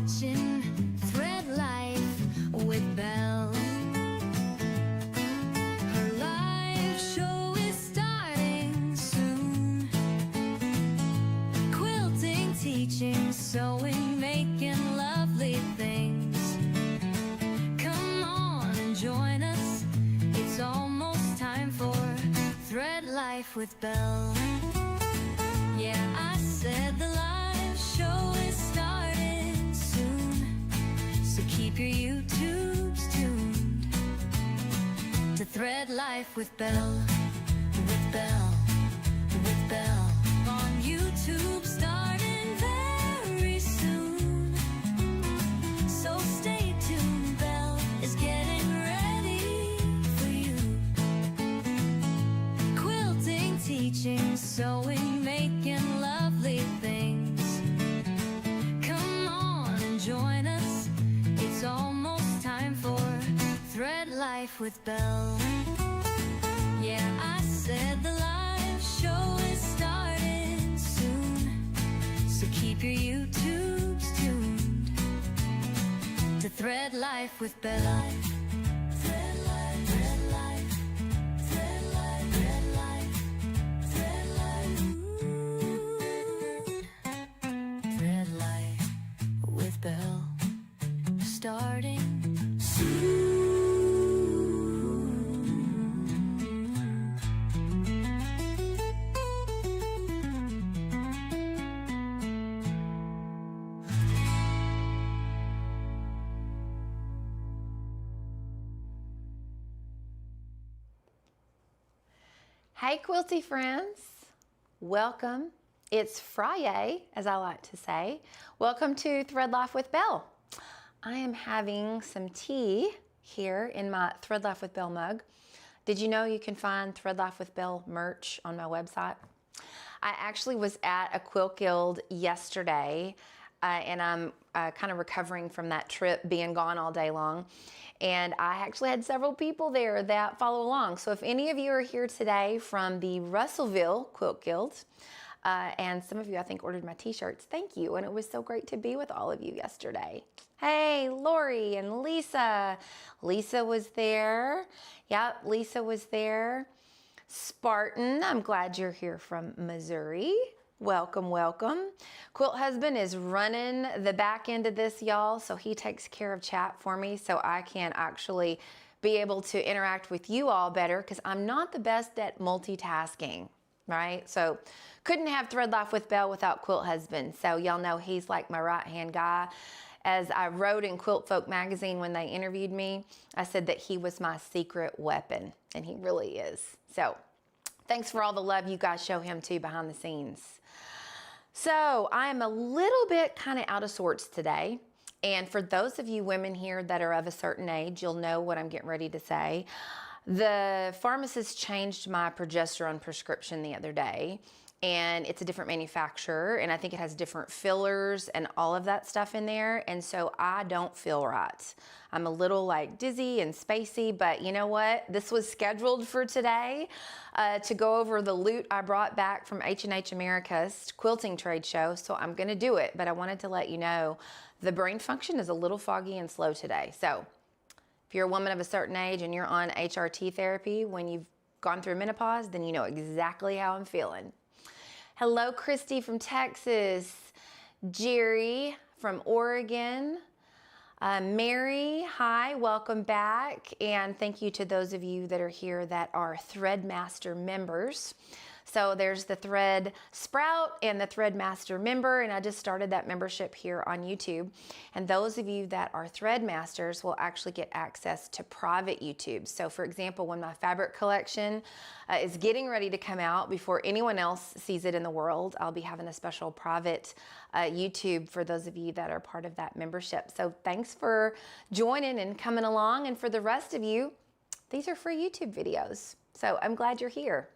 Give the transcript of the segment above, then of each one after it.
watching Thread Life with Belle. Her live show is starting soon. Quilting, teaching, sewing, making lovely things. Come on and join us. It's almost time for Thread Life with Belle. Yeah, I said the live show is starting soon, so keep your YouTubes tuned to Thread Life with Belle, with Belle, with Belle. On YouTube starting very soon, so stay tuned, Belle is getting ready for you. Quilting, teaching, sewing, making lovely things. Come on and join us. It's almost time for Thread Life with Belle. Yeah, I said the live show is starting soon, so keep your YouTubes tuned to Thread Life with Belle. Thread Life, Thread Life, Thread Life, Thread Life, Thread Life. Thread Life with Belle, starting soon. Hey quilty friends, welcome. It's Friday, as I like to say. Welcome to Thread Life with Belle. I am having some tea here in my Thread Life with Belle mug. Did you know you can find Thread Life with Belle merch on my website? I actually was at a Quilt Guild yesterday and I'm kind of recovering from that trip, being gone all day long. And I actually had several people there that follow along. So if any of you are here today from the Russellville Quilt Guild, and some of you I think ordered my t-shirts, thank you. And it was so great to be with all of you yesterday. Hey, Lori and Lisa. Lisa was there. Yep, Lisa was there. Spartan, I'm glad you're here from Missouri. Welcome, welcome. Quilt Husband is running the back end of this, y'all, so he takes care of chat for me so I can actually be able to interact with you all better because I'm not the best at multitasking, right? So couldn't have Thread Life with Belle without Quilt Husband. So y'all know he's like my right-hand guy. As I wrote in Quilt Folk magazine when they interviewed me, I said that he was my secret weapon, and he really is. So thanks for all the love you guys show him too behind the scenes. So I am a little bit kind of out of sorts today. And for those of you women here that are of a certain age, you'll know what I'm getting ready to say. The pharmacist changed my progesterone prescription the other day, and it's a different manufacturer, and I think it has different fillers and all of that stuff in there, and so I don't feel right. I'm a little like dizzy and spacey, but you know what? This was scheduled for today to go over the loot I brought back from H&H America's quilting trade show, so I'm gonna do it, but I wanted to let you know the brain function is a little foggy and slow today. So if you're a woman of a certain age and you're on HRT therapy when you've gone through menopause, then you know exactly how I'm feeling. Hello, Christy from Texas. Jerry from Oregon. Mary, hi, welcome back. And thank you to those of you that are here that are Threadmaster members. So there's the Thread Sprout and the Threadmaster member, and I just started that membership here on YouTube. And those of you that are Threadmasters will actually get access to private YouTube. So for example, when my fabric collection is getting ready to come out before anyone else sees it in the world, I'll be having a special private YouTube for those of you that are part of that membership. So thanks for joining and coming along. And for the rest of you, these are free YouTube videos. So I'm glad you're here.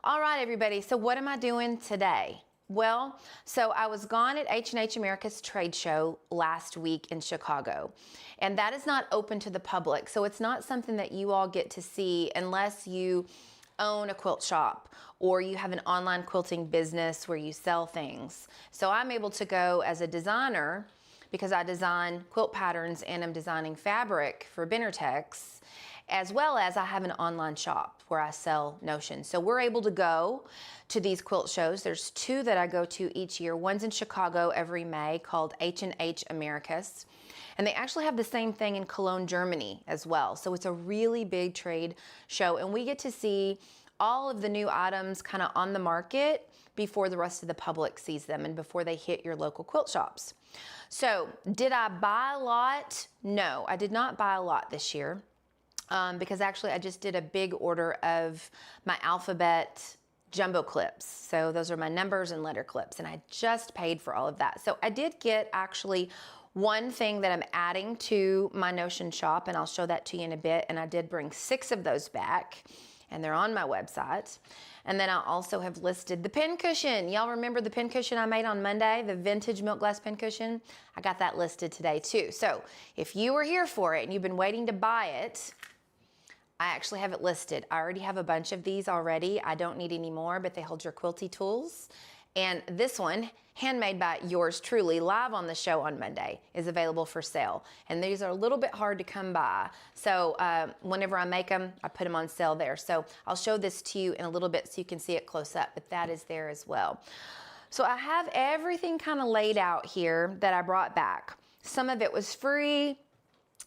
All right, everybody, so what am I doing today? Well, so I was gone at H&H America's trade show last week in Chicago, and that is not open to the public. So it's not something that you all get to see unless you own a quilt shop or you have an online quilting business where you sell things. So I'm able to go as a designer because I design quilt patterns and I'm designing fabric for Benartex, as well as I have an online shop where I sell notions. So we're able to go to these quilt shows. There's 2 that I go to each year. One's in Chicago every May called H&H Americas. And they actually have the same thing in Cologne, Germany as well. So it's a really big trade show and we get to see all of the new items kind of on the market before the rest of the public sees them and before they hit your local quilt shops. So did I buy a lot? No, I did not buy a lot this year because actually I just did a big order of my alphabet jumbo clips. So those are my numbers and letter clips and I just paid for all of that. So I did get actually one thing that I'm adding to my Notion shop and I'll show that to you in a bit. And I did bring 6 of those back and they're on my website. And then I also have listed the pincushion. Y'all remember the pincushion I made on Monday, the vintage milk glass pincushion? I got that listed today too. So if you were here for it and you've been waiting to buy it, I actually have it listed. I already have a bunch of these already. I don't need any more, but they hold your quilty tools. And this one, handmade by yours truly, live on the show on Monday, is available for sale. And these are a little bit hard to come by. So whenever I make them, I put them on sale there. So I'll show this to you in a little bit so you can see it close up, but that is there as well. So I have everything kind of laid out here that I brought back. Some of it was free.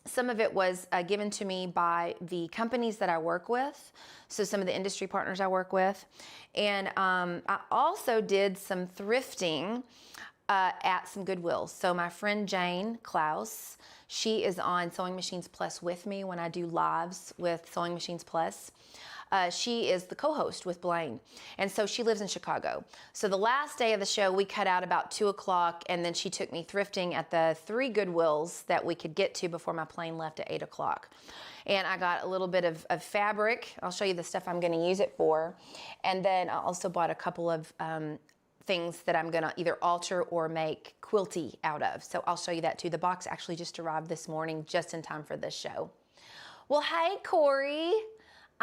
Some of it was given to me by the companies that I work with, so some of the industry partners I work with. And I also did some thrifting at some Goodwills. So my friend Jane Klaus, she is on Sewing Machines Plus with me when I do lives with Sewing Machines Plus. She is the co-host with Blaine. And so she lives in Chicago. So the last day of the show, we cut out about 2 o'clock and then she took me thrifting at the 3 Goodwills that we could get to before my plane left at 8 o'clock. And I got a little bit of fabric. I'll show you the stuff I'm gonna use it for. And then I also bought a couple of things that I'm gonna either alter or make quilty out of. So I'll show you that too. The box actually just arrived this morning just in time for this show. Well, hey, Corey.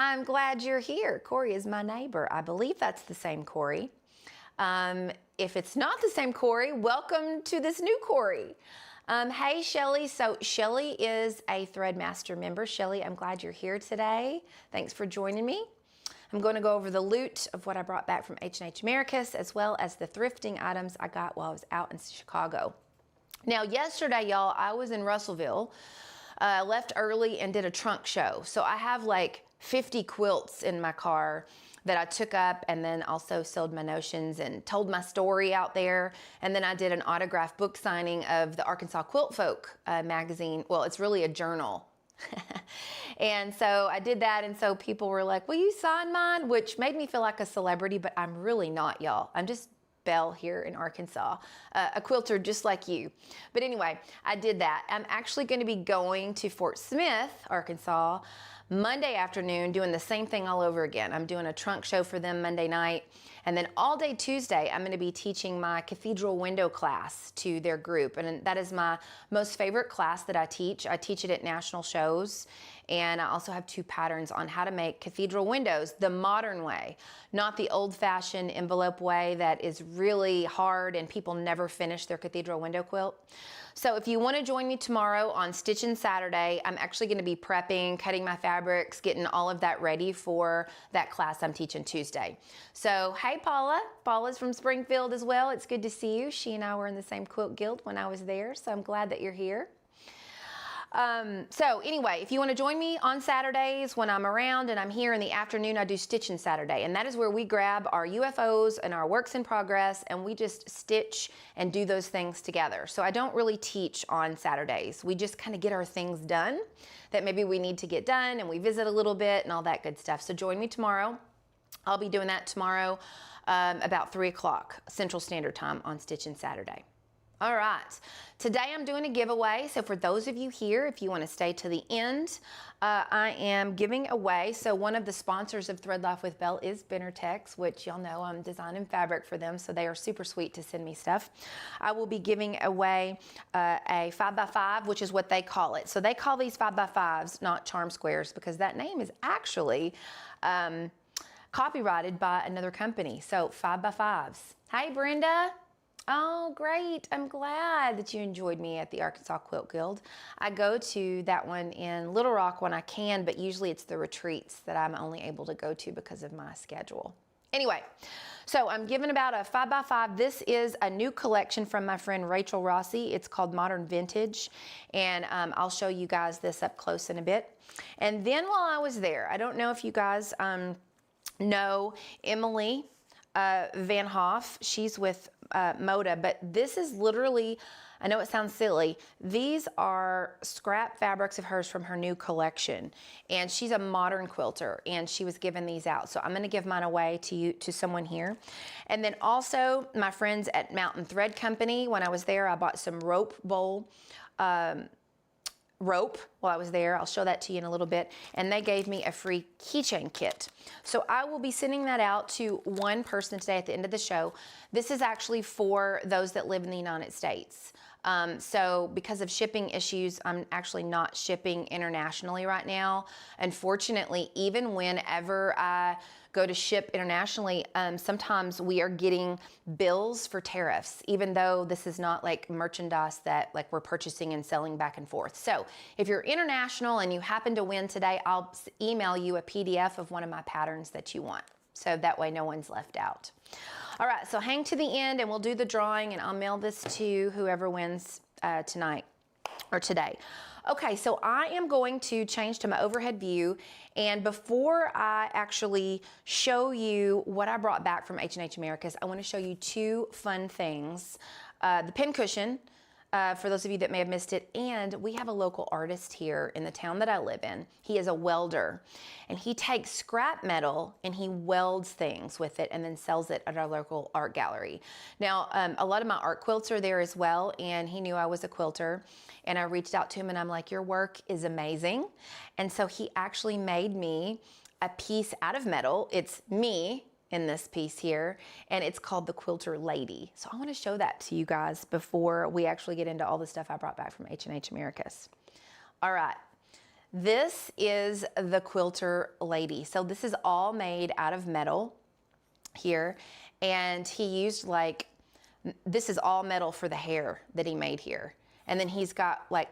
I'm glad you're here. Corey is my neighbor. I believe that's the same Corey. If it's not the same Corey, welcome to this new Corey. Hey, Shelly. So Shelly is a Threadmaster member. Shelly, I'm glad you're here today. Thanks for joining me. I'm going to go over the loot of what I brought back from H&H Americas, as well as the thrifting items I got while I was out in Chicago. Now, yesterday, y'all, I was in Russellville, left early and did a trunk show. So I have like 50 quilts in my car that I took up and then also sold my notions and told my story out there. And then I did an autographed book signing of the Arkansas Quilt Folk magazine. Well, it's really a journal. And so I did that, and so people were like, will you sign mine? Which made me feel like a celebrity, but I'm really not, y'all. I'm just Belle here in Arkansas, a quilter just like you. But anyway, I did that. I'm actually going to be going to Fort Smith, Arkansas, Monday afternoon, doing the same thing all over again. I'm doing a trunk show for them Monday night. And then all day Tuesday, I'm going to be teaching my cathedral window class to their group. And that is my most favorite class that I teach. I teach it at national shows. And I also have 2 patterns on how to make cathedral windows the modern way, not the old-fashioned envelope way that is really hard and people never finish their cathedral window quilt. So if you want to join me tomorrow on Stitchin' Saturday, I'm actually going to be prepping, cutting my fabrics, getting all of that ready for that class I'm teaching Tuesday. So, hey Paula. Paula's from Springfield as well. It's good to see you. She and I were in the same quilt guild when I was there, so I'm glad that you're here. So anyway, if you want to join me on Saturdays when I'm around and I'm here in the afternoon, I do Stitchin' Saturday, and that is where we grab our UFOs and our works in progress and we just stitch and do those things together. So I don't really teach on Saturdays. We just kind of get our things done that maybe we need to get done, and we visit a little bit and all that good stuff. So join me tomorrow. I'll be doing that tomorrow about 3 o'clock Central Standard Time on Stitchin' Saturday. All right, today I'm doing a giveaway. So for those of you here, if you want to stay to the end, I am giving away. So one of the sponsors of Thread Life with Belle is Benartex, which y'all know I'm designing fabric for them. So they are super sweet to send me stuff. I will be giving away a 5x5, which is what they call it. So they call these 5x5s, not charm squares, because that name is actually copyrighted by another company. So 5x5s. Hey, Brenda. Oh, great. I'm glad that you enjoyed me at the Arkansas Quilt Guild. I go to that one in Little Rock when I can, but usually it's the retreats that I'm only able to go to because of my schedule. Anyway, so I'm giving about a 5x5. This is a new collection from my friend Rachel Rossi. It's called Modern Vintage, and I'll show you guys this up close in a bit. And then while I was there, I don't know if you guys know Emily Van Hoff. She's with Moda, but this is literally, I know it sounds silly, these are scrap fabrics of hers from her new collection, and she's a modern quilter, and she was giving these out. So I'm going to give mine away to someone here. And then also my friends at Mountain Thread Company, when I was there, I bought some rope bowl rope while I was there. I'll show that to you in a little bit. And they gave me a free keychain kit. So I will be sending that out to one person today at the end of the show. This is actually for those that live in the United States. So because of shipping issues, I'm actually not shipping internationally right now. Unfortunately, even whenever I go to ship internationally, sometimes we are getting bills for tariffs, even though this is not like merchandise that like we're purchasing and selling back and forth. So if you're international and you happen to win today, I'll email you a PDF of one of my patterns that you want. So that way no one's left out. All right, so hang to the end and we'll do the drawing, and I'll mail this to whoever wins tonight or today. Okay, so I am going to change to my overhead view, and before I actually show you what I brought back from H&H Americas, I want to show you two fun things. The pincushion, for those of you that may have missed it, and we have a local artist here in the town that I live in. He is a welder, and he takes scrap metal and he welds things with it and then sells it at our local art gallery. Now, a lot of my art quilts are there as well, and he knew I was a quilter, and I reached out to him and I'm like, your work is amazing. And so he actually made me a piece out of metal. It's me in this piece here, and it's called the Quilter Lady. So I want to show that to you guys before we actually get into all the stuff I brought back from H&H Americas. All right, this is the Quilter Lady. So this is all made out of metal here, and he used like, this is all metal for the hair that he made here. And then he's got like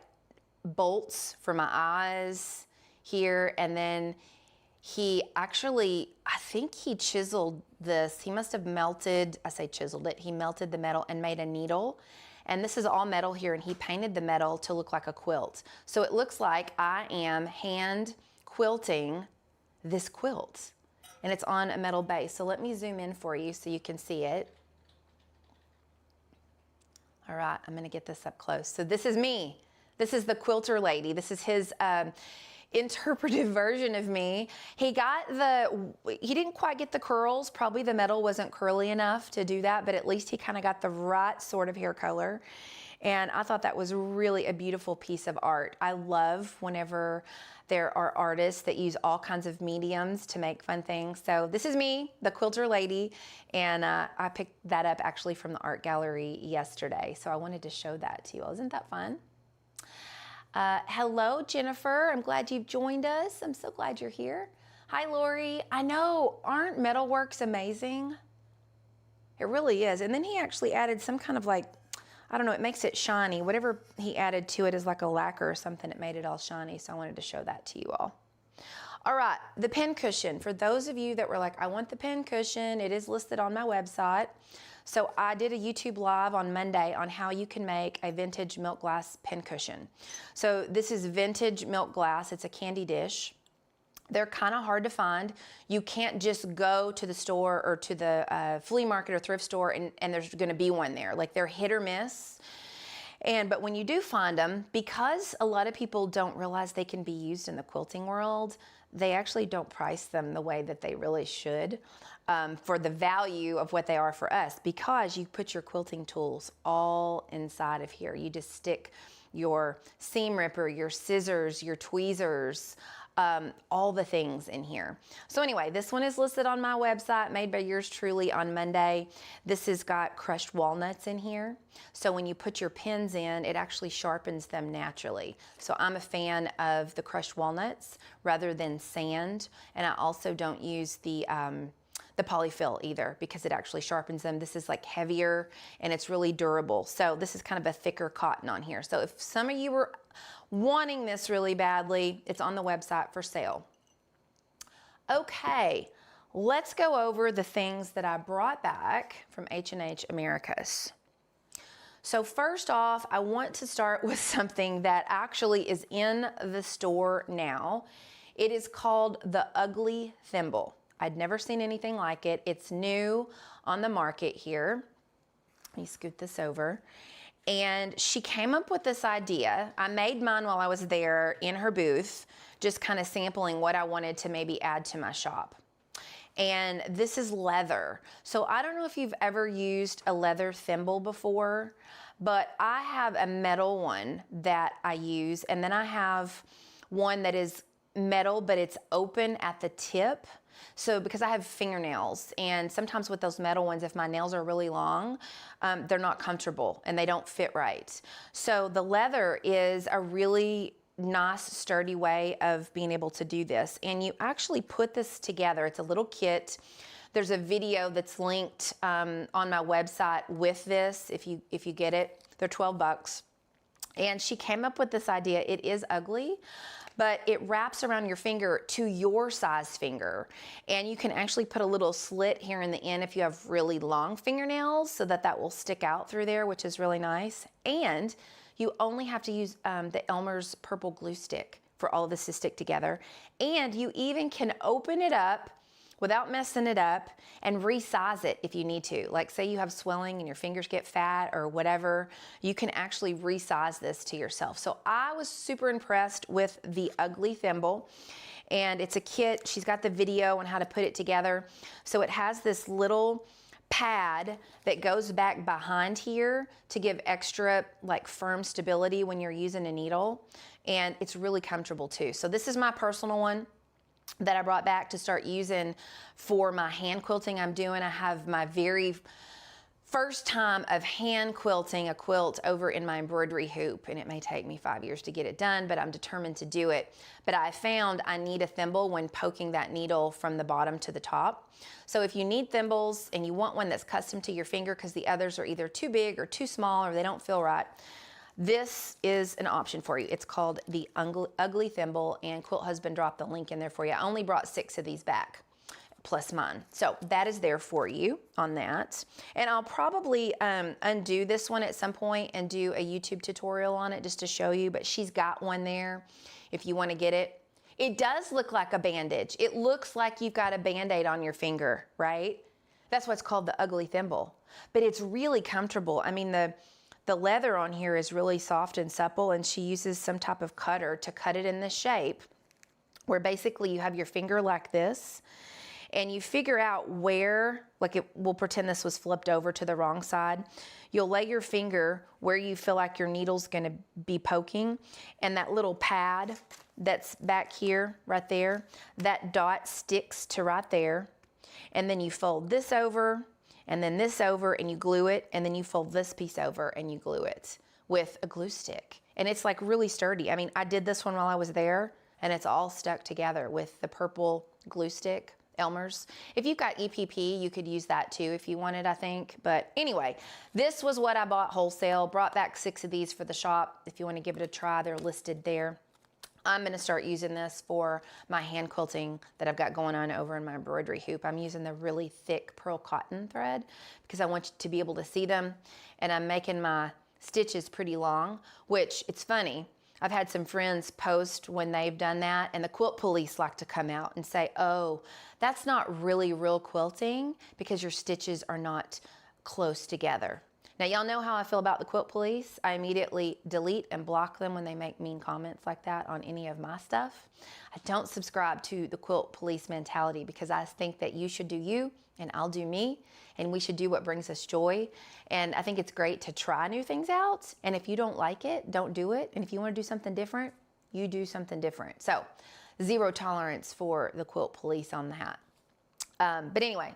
bolts for my eyes here, and then he actually, I think he chiseled this. He must have melted, I say chiseled it, he melted the metal and made a needle. And this is all metal here, and he painted the metal to look like a quilt. So it looks like I am hand quilting this quilt, and it's on a metal base. So let me zoom in for you so you can see it. All right, I'm gonna get this up close. So this is me. This is the Quilter Lady. This is his interpretive version of me. He didn't quite get the curls. Probably the metal wasn't curly enough to do that, but at least he kind of got the right sort of hair color. And I thought that was really a beautiful piece of art. I love whenever there are artists that use all kinds of mediums to make fun things. So this is me, the Quilter Lady, and I picked that up actually from the art gallery yesterday. So I wanted to show that to you all. Isn't that fun? Hello, Jennifer. I'm glad you've joined us. I'm so glad you're here. Hi, Lori. I know, aren't metalworks amazing? It really is. And then he actually added some kind of like, I don't know, it makes it shiny. Whatever he added to it is like a lacquer or something. It made it all shiny, so I wanted to show that to you all. All right, the pincushion. For those of you that were like, I want the pincushion, it is listed on my website. So I did a YouTube live on Monday on how you can make a vintage milk glass pincushion. So this is vintage milk glass. It's a candy dish. They're kind of hard to find. You can't just go to the store or to the flea market or thrift store and there's going to be one there. Like, they're hit or miss. But when you do find them, because a lot of people don't realize they can be used in the quilting world, they actually don't price them the way that they really should for the value of what they are for us, because you put your quilting tools all inside of here. You just stick your seam ripper, your scissors, your tweezers, all the things in here. So anyway, this one is listed on my website, made by yours truly on Monday. This has got crushed walnuts in here. So when you put your pins in, it actually sharpens them naturally. So I'm a fan of the crushed walnuts rather than sand. And I also don't use the polyfill either because it actually sharpens them. This is like heavier and it's really durable. So this is kind of a thicker cotton on here. So if some of you were wanting this really badly, it's on the website for sale. Okay, let's go over the things that I brought back from H&H Americas. So first off, I want to start with something that actually is in the store now. It is called the Ugly Thimble. I'd never seen anything like it. It's new on the market here. Let me scoot this over. And she came up with this idea. I made mine while I was there in her booth, just kind of sampling what I wanted to maybe add to my shop. And this is leather. So I don't know if you've ever used a leather thimble before, but I have a metal one that I use. And then I have one that is metal, but it's open at the tip. So because I have fingernails, and sometimes with those metal ones, if my nails are really long, they're not comfortable and they don't fit right. So the leather is a really nice, sturdy way of being able to do this. And you actually put this together. It's a little kit. There's a video that's linked on my website with this. If you get it, they're 12 bucks. And she came up with this idea. It is ugly, but it wraps around your finger to your size finger. And you can actually put a little slit here in the end if you have really long fingernails so that that will stick out through there, which is really nice. And you only have to use the Elmer's purple glue stick for all of this to stick together. And you even can open it up without messing it up and resize it if you need to. Like say you have swelling and your fingers get fat or whatever, you can actually resize this to yourself. So I was super impressed with the Ugly Thimble, and it's a kit. She's got the video on how to put it together. So it has this little pad that goes back behind here to give extra like firm stability when you're using a needle, and it's really comfortable too. So this is my personal one that I brought back to start using for my hand quilting I'm doing. I have my very first time of hand quilting a quilt over in my embroidery hoop, and it may take me 5 years to get it done, but I'm determined to do it. But I found I need a thimble when poking that needle from the bottom to the top. So if you need thimbles and you want one that's custom to your finger because the others are either too big or too small or they don't feel right, this is an option for you. It's called the Ugly Thimble, and Quilt Husband dropped the link in there for you. I only brought 6 of these back, plus mine. So that is there for you on that. And I'll probably undo this one at some point and do a YouTube tutorial on it just to show you, but she's got one there if you want to get it. It does look like a bandage. It looks like you've got a Band-Aid on your finger, right? That's what's called the Ugly Thimble. But it's really comfortable. I mean, the leather on here is really soft and supple, and she uses some type of cutter to cut it in this shape where basically you have your finger like this and you figure out where, like we'll pretend this was flipped over to the wrong side. You'll lay your finger where you feel like your needle's gonna be poking, and that little pad that's back here, right there, that dot sticks to right there. And then you fold this over and then this over and you glue it, and then you fold this piece over and you glue it with a glue stick. And it's like really sturdy. I mean, I did this one while I was there, and it's all stuck together with the purple glue stick, Elmer's. If you've got EPP, you could use that too if you wanted, I think. But anyway, this was what I bought wholesale. Brought back 6 of these for the shop. If you want to give it a try, they're listed there. I'm going to start using this for my hand quilting that I've got going on over in my embroidery hoop. I'm using the really thick pearl cotton thread because I want you to be able to see them, and I'm making my stitches pretty long, which it's funny. I've had some friends post when they've done that, and the quilt police like to come out and say, oh, that's not really real quilting because your stitches are not close together. Now, y'all know how I feel about the quilt police. I immediately delete and block them when they make mean comments like that on any of my stuff. I don't subscribe to the quilt police mentality because I think that you should do you and I'll do me, and we should do what brings us joy. And I think it's great to try new things out. And if you don't like it, don't do it. And if you want to do something different, you do something different. So zero tolerance for the quilt police on that. But anyway,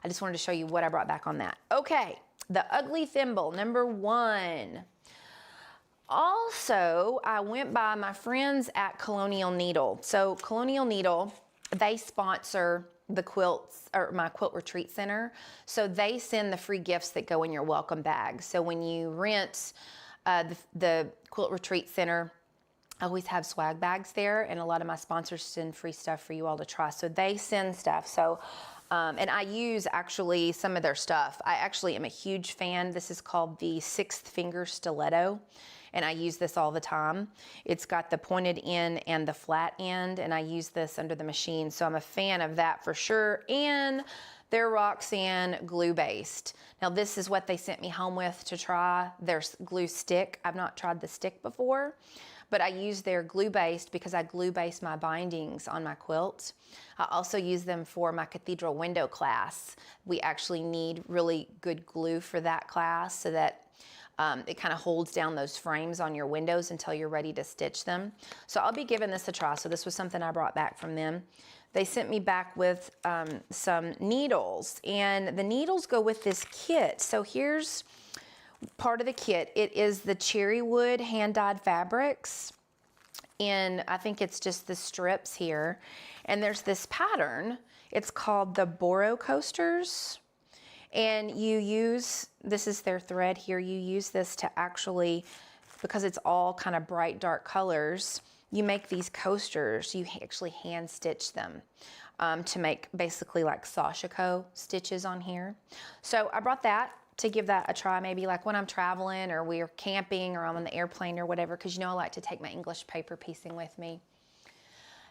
I just wanted to show you what I brought back on that. Okay, the ugly thimble, number 1. Also, I went by my friends at Colonial Needle. So Colonial Needle, they sponsor the quilts, or my quilt retreat center. So they send the free gifts that go in your welcome bag. So when you rent the quilt retreat center, I always have swag bags there, and a lot of my sponsors send free stuff for you all to try. So they send stuff. So, and I use actually some of their stuff. I actually am a huge fan. This is called the 6th Finger Stiletto, and I use this all the time. It's got the pointed end and the flat end, and I use this under the machine. So I'm a fan of that for sure. And they're Roxanne glue based. Now this is what they sent me home with to try, their glue stick. I've not tried the stick before, but I use their glue based because I glue base my bindings on my quilt. I also use them for my cathedral window class. We actually need really good glue for that class so that it kind of holds down those frames on your windows until you're ready to stitch them. So I'll be giving this a try. So this was something I brought back from them. They sent me back with some needles, and the needles go with this kit. So here's part of the kit. It is the cherry wood hand-dyed fabrics, and I think it's just the strips here. And there's this pattern. It's called the Boro coasters. And you use, this is their thread here, you use this to actually, because it's all kind of bright dark colors, you make these coasters. You actually hand stitch them to make basically like sashiko stitches on here. So I brought that to give that a try, maybe like when I'm traveling or we're camping or I'm on the airplane or whatever, because you know I like to take my English paper piecing with me.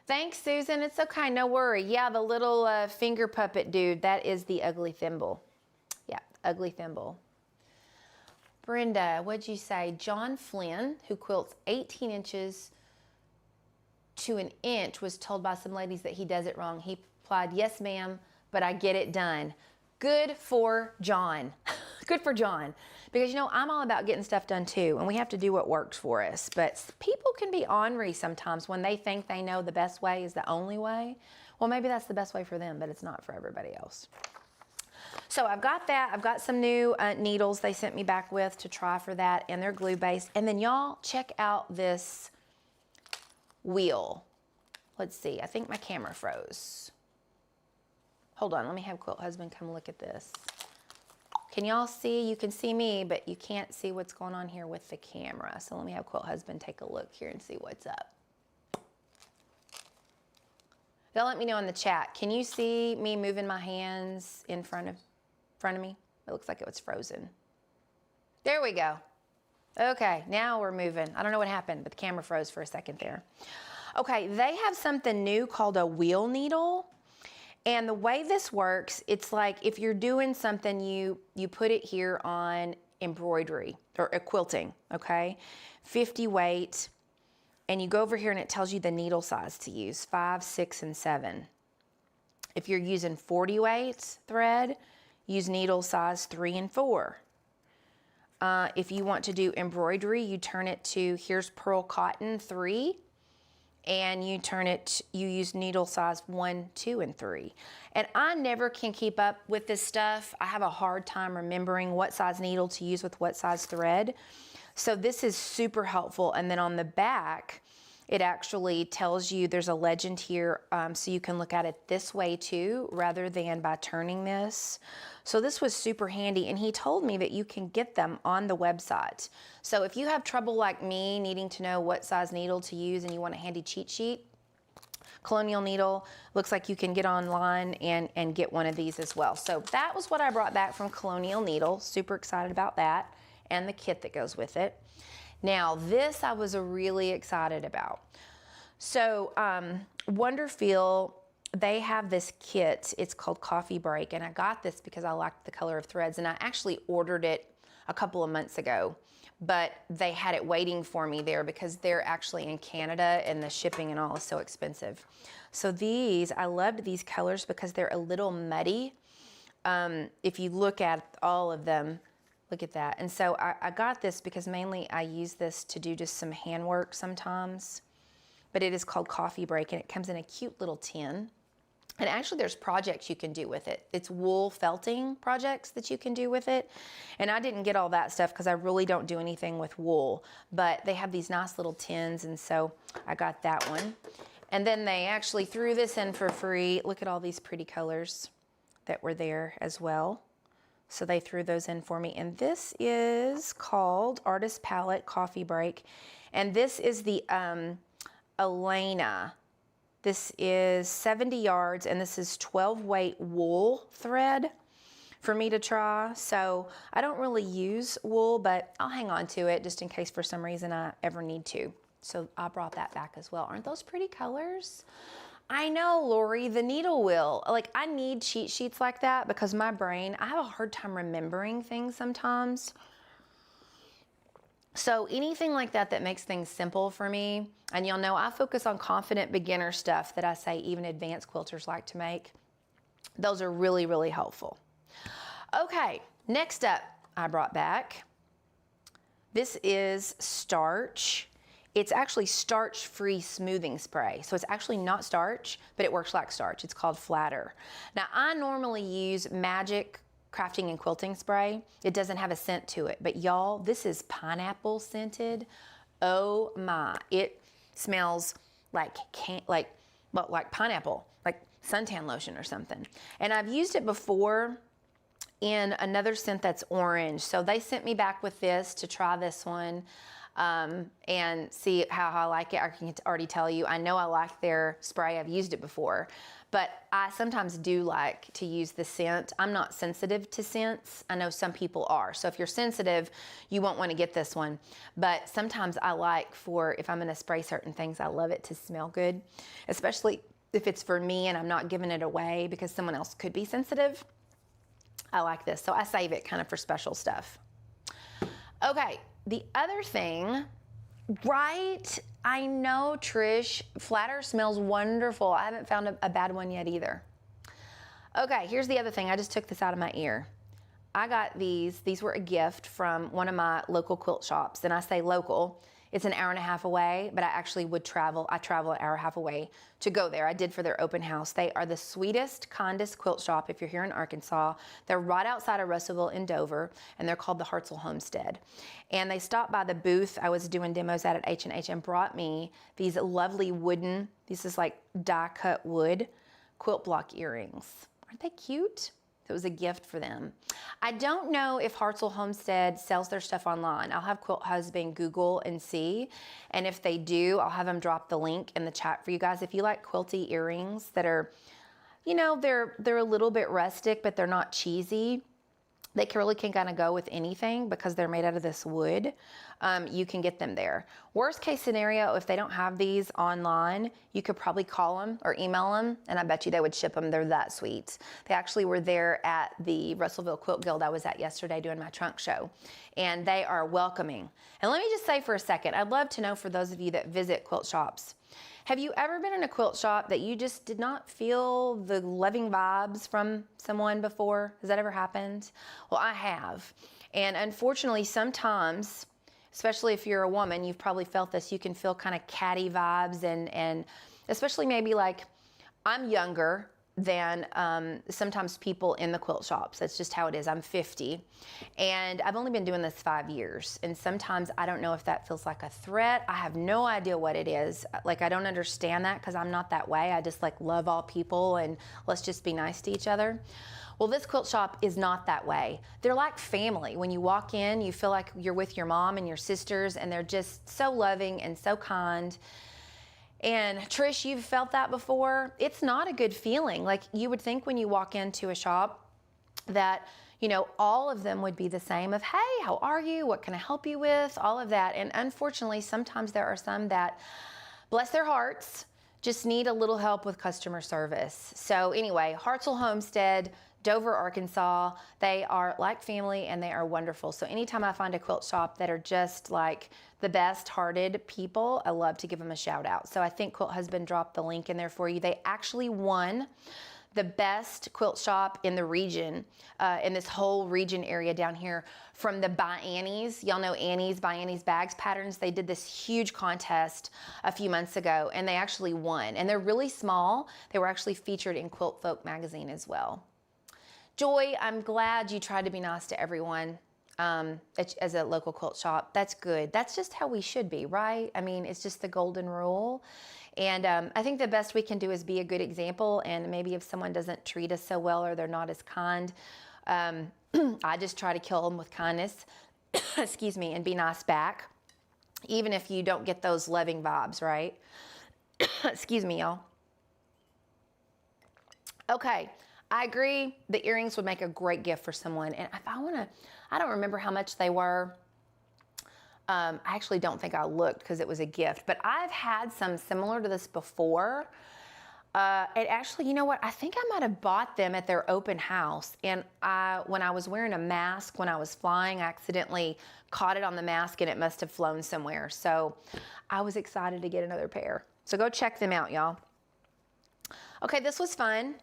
Thanks, Susan. It's okay, no worry. Yeah, the little finger puppet dude, that is the ugly thimble. Yeah, ugly thimble. Brenda, what'd you say? John Flynn, who quilts 18 inches to an inch, was told by some ladies that he does it wrong. He replied, yes, ma'am, but I get it done. Good for John. Good for John. Because, you know, I'm all about getting stuff done too, and we have to do what works for us. But people can be ornery sometimes when they think they know the best way is the only way. Well, maybe that's the best way for them, but it's not for everybody else. So I've got that. I've got some new needles they sent me back with to try for that, and they're glue based. And then y'all check out this wheel. Let's see, I think my camera froze. Hold on, let me have Quilt Husband come look at this. Can y'all see? You can see me, but you can't see what's going on here with the camera. So let me have Quilt Husband take a look here and see what's up. They'll let me know in the chat. Can you see me moving my hands in front of me? It looks like it was frozen. There we go. Okay, now we're moving. I don't know what happened, but the camera froze for a second there. Okay, they have something new called a wheel needle. And the way this works, it's like if you're doing something, you put it here on embroidery or quilting, okay? 50 weight, and you go over here and it tells you the needle size to use, 5, 6, and 7. If you're using 40 weight thread, use needle size 3 and 4. If you want to do embroidery, you turn it to, here's pearl cotton 3, and you use needle size 1, 2, and 3. And I never can keep up with this stuff. I have a hard time remembering what size needle to use with what size thread. So this is super helpful. And then on the back, it actually tells you there's a legend here, so you can look at it this way too, rather than by turning this. So this was super handy, and he told me that you can get them on the website. So if you have trouble like me needing to know what size needle to use and you want a handy cheat sheet, Colonial Needle, looks like you can get online and get one of these as well. So that was what I brought back from Colonial Needle. Super excited about that, and the kit that goes with it. Now this I was really excited about. So Wonderfeel, they have this kit. It's called Coffee Break, and I got this because I liked the color of threads, and I actually ordered it a couple of months ago, but they had it waiting for me there because they're actually in Canada and the shipping and all is so expensive. So these, I loved these colors because they're a little muddy. If you look at all of them, look at that. And so I got this because mainly I use this to do just some handwork sometimes, but it is called Coffee Break, and it comes in a cute little tin. And actually there's projects you can do with it. It's wool felting projects that you can do with it. And I didn't get all that stuff because I really don't do anything with wool, but they have these nice little tins, and so I got that one. And then they actually threw this in for free. Look at all these pretty colors that were there as well. So they threw those in for me. And this is called Artist Palette Coffee Break. And this is the Elena. This is 70 yards, and this is 12 weight wool thread for me to try. So I don't really use wool, but I'll hang on to it just in case for some reason I ever need to. So I brought that back as well. Aren't those pretty colors? I know, Lori, the needle wheel. Like, I need cheat sheets like that because my brain, I have a hard time remembering things sometimes. So anything like that that makes things simple for me, and you'll know I focus on confident beginner stuff that I say even advanced quilters like to make. Those are really, really helpful. Okay, next up I brought back, this is starch. It's actually starch-free smoothing spray. So it's actually not starch, but it works like starch. It's called Flatter. Now, I normally use Magic Crafting and Quilting spray. It doesn't have a scent to it, but y'all, this is pineapple scented. Oh my, it smells like pineapple, like suntan lotion or something. And I've used it before in another scent that's orange. So they sent me back with this to try this one and see how I like it. I can already tell you, I know I like their spray. I've used it before. But I sometimes do like to use the scent. I'm not sensitive to scents. I know some people are. So if you're sensitive, you won't want to get this one. But sometimes I like if I'm going to spray certain things, I love it to smell good, especially if it's for me and I'm not giving it away because someone else could be sensitive. I like this. So I save it kind of for special stuff. Okay, the other thing, right? I know, Trish, Flatter smells wonderful. I haven't found a bad one yet either. Okay, here's the other thing. I just took this out of my ear. I got these. These were a gift from one of my local quilt shops. And I say local. It's an hour and a half away, but I actually would travel. I travel an hour and a half away to go there. I did for their open house. They are the sweetest, kindest quilt shop if you're here in Arkansas. They're right outside of Russellville in Dover, and they're called the Hartzell Homestead. And they stopped by the booth I was doing demos at H&H and brought me these lovely wooden, this is like die-cut wood, quilt block earrings. Aren't they cute? It was a gift for them. I don't know if Hartzell Homestead sells their stuff online. I'll have Quilt Husband Google and see. And if they do, I'll have them drop the link in the chat for you guys. If you like quilty earrings that are, you know, they're a little bit rustic, but they're not cheesy. They really can kind of go with anything because they're made out of this wood. You can get them there. Worst case scenario, if they don't have these online, you could probably call them or email them, and I bet you they would ship them. They're that sweet. They actually were there at the Russellville Quilt Guild I was at yesterday doing my trunk show, and they are welcoming. And let me just say for a second, I'd love to know for those of you that visit quilt shops, have you ever been in a quilt shop that you just did not feel the loving vibes from someone before? Has that ever happened? Well, I have. And unfortunately, sometimes, especially if you're a woman, you've probably felt this, you can feel kind of catty vibes and especially maybe like I'm younger than sometimes people in the quilt shops. That's just how it is. I'm 50 and I've only been doing this 5 years. And sometimes I don't know if that feels like a threat. I have no idea what it is. Like, I don't understand that because I'm not that way. I just like love all people and let's just be nice to each other. Well, this quilt shop is not that way. They're like family. When you walk in, you feel like you're with your mom and your sisters, and they're just so loving and so kind. And Trish, you've felt that before. It's not a good feeling. Like, you would think when you walk into a shop that, you know, all of them would be the same of, hey, how are you? What can I help you with? All of that. And unfortunately, sometimes there are some that, bless their hearts, just need a little help with customer service. So anyway, Hartzell Homestead, Dover, Arkansas, they are like family and they are wonderful. So anytime I find a quilt shop that are just like the best hearted people, I love to give them a shout out. So I think Quilt Husband dropped the link in there for you. They actually won the best quilt shop in the region, in this whole region area down here, from the By Annie's. Y'all know Annie's, By Annie's Bags Patterns. They did this huge contest a few months ago, and they actually won. And they're really small. They were actually featured in Quilt Folk magazine as well. Joy, I'm glad you tried to be nice to everyone as a local quilt shop. That's good. That's just how we should be, right? I mean, it's just the golden rule. And I think the best we can do is be a good example. And maybe if someone doesn't treat us so well or they're not as kind, I just try to kill them with kindness, excuse me, and be nice back, even if you don't get those loving vibes, right? Excuse me, y'all. Okay, I agree. The earrings would make a great gift for someone. And if I don't remember how much they were. I actually don't think I looked because it was a gift, but I've had some similar to this before. And actually, you know what? I think I might have bought them at their open house. And when I was wearing a mask, when I was flying, I accidentally caught it on the mask and it must have flown somewhere. So I was excited to get another pair. So go check them out, y'all. Okay, this was fun.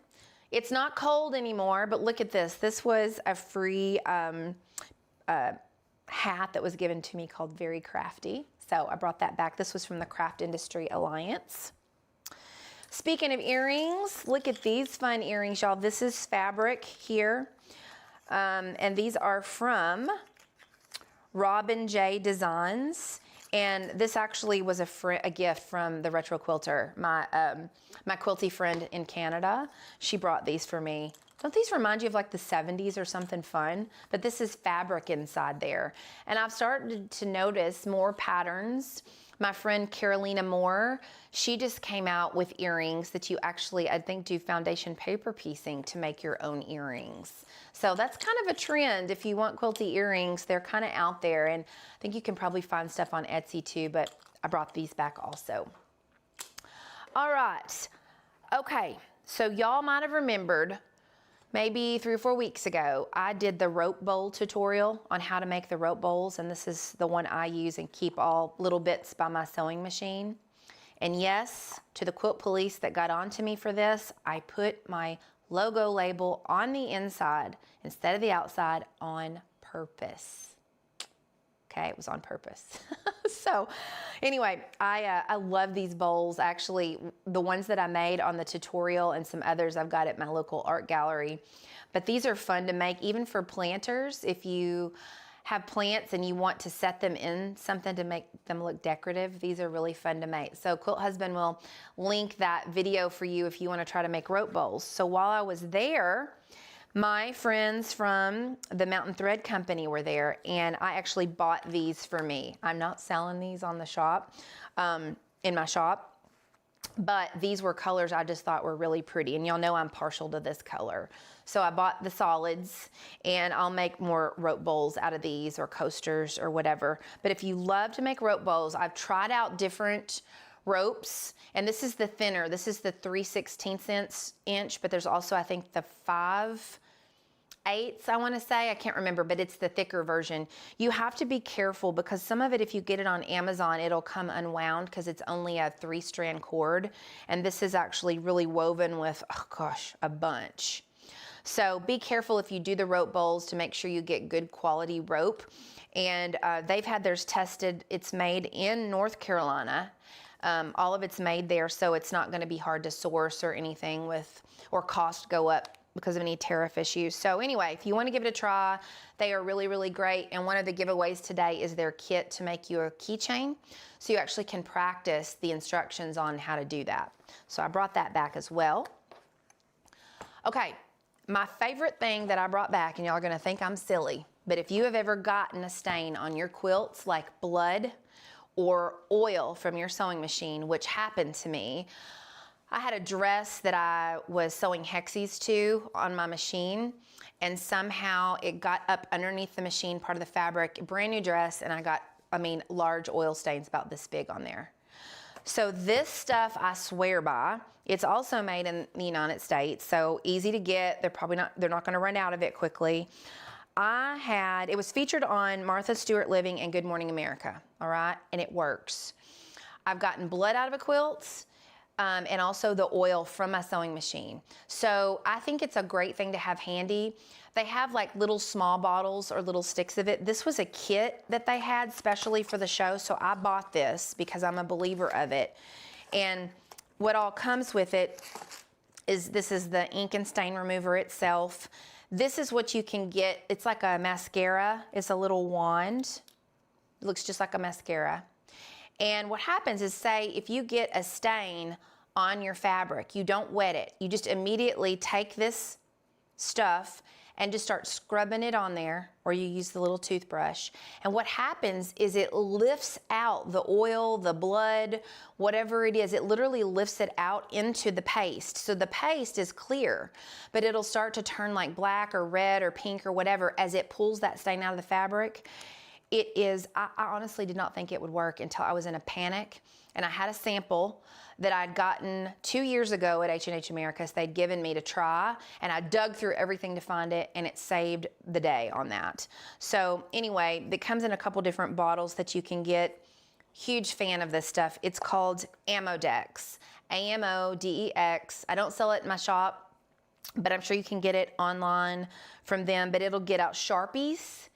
It's not cold anymore, but look at this. This was a free hat that was given to me called Very Crafty. So I brought that back. This was from the Craft Industry Alliance. Speaking of earrings, look at these fun earrings, y'all. This is fabric here. And these are from Robin J Designs. And this actually was a gift from the Retro Quilter, my quilty friend in Canada. She brought these for me. Don't these remind you of like the 70s or something fun? But this is fabric inside there. And I've started to notice more patterns. My friend Carolina Moore, she just came out with earrings that you actually, I think, do foundation paper piecing to make your own earrings. So that's kind of a trend. If you want quilty earrings, they're kind of out there. And I think you can probably find stuff on Etsy too, but I brought these back also. All right. Okay. So y'all might have remembered maybe 3 or 4 weeks ago, I did the rope bowl tutorial on how to make the rope bowls, and this is the one I use and keep all little bits by my sewing machine. And yes, to the quilt police that got on to me for this, I put my logo label on the inside instead of the outside on purpose. Okay, it was on purpose. So anyway, I love these bowls. Actually, the ones that I made on the tutorial and some others I've got at my local art gallery. But these are fun to make, even for planters. If you have plants and you want to set them in something to make them look decorative, these are really fun to make. So Quilt Husband will link that video for you if you want to try to make rope bowls. So while I was there, my friends from the Mountain Thread Company were there, and I actually bought these for me. I'm not selling these on the shop, in my shop, but these were colors I just thought were really pretty, and y'all know I'm partial to this color. So I bought the solids, and I'll make more rope bowls out of these, or coasters or whatever. But if you love to make rope bowls, I've tried out different ropes, and this is the thinner. This is the 3/16 inch, but there's also, I think, the 5/8, I want to say. I can't remember, but it's the thicker version. You have to be careful because some of it, if you get it on Amazon, it'll come unwound because it's only a 3-strand cord, and this is actually really woven with, oh gosh, a bunch. So be careful if you do the rope bowls to make sure you get good quality rope. And they've had theirs tested. It's made in North Carolina. All of it's made there, so it's not going to be hard to source or anything or cost go up because of any tariff issues. So anyway, if you want to give it a try, they are really, really great. And one of the giveaways today is their kit to make you a keychain, so you actually can practice the instructions on how to do that. So I brought that back as well. Okay, my favorite thing that I brought back, and y'all are going to think I'm silly, but if you have ever gotten a stain on your quilts, like blood or oil from your sewing machine, which happened to me. I had a dress that I was sewing hexes to on my machine, and somehow it got up underneath the machine, part of the fabric, brand new dress, and I got, large oil stains about this big on there. So this stuff I swear by. It's also made in the United States, so easy to get. They're not gonna run out of it quickly. It was featured on Martha Stewart Living and Good Morning America, all right? And it works. I've gotten blood out of a quilt. and also the oil from my sewing machine. So I think it's a great thing to have handy. They have like little small bottles or little sticks of it. This was a kit that they had specially for the show, so I bought this because I'm a believer of it. And what all comes with it is this is the ink and stain remover itself. This is what you can get. It's like a mascara. It's a little wand. It looks just like a mascara. And what happens is, say if you get a stain on your fabric, you don't wet it. You just immediately take this stuff and just start scrubbing it on there, or you use the little toothbrush. And what happens is it lifts out the oil, the blood, whatever it is, it literally lifts it out into the paste. So the paste is clear, but it'll start to turn like black or red or pink or whatever as it pulls that stain out of the fabric. It is, I honestly did not think it would work until I was in a panic, and I had a sample that I'd gotten 2 years ago at H&H Americas. They'd given me to try, and I dug through everything to find it, and it saved the day on that. So anyway, it comes in a couple different bottles that you can get. Huge fan of this stuff. It's called Amodex, A-M-O-D-E-X. I don't sell it in my shop, but I'm sure you can get it online from them, but it'll get out Sharpies,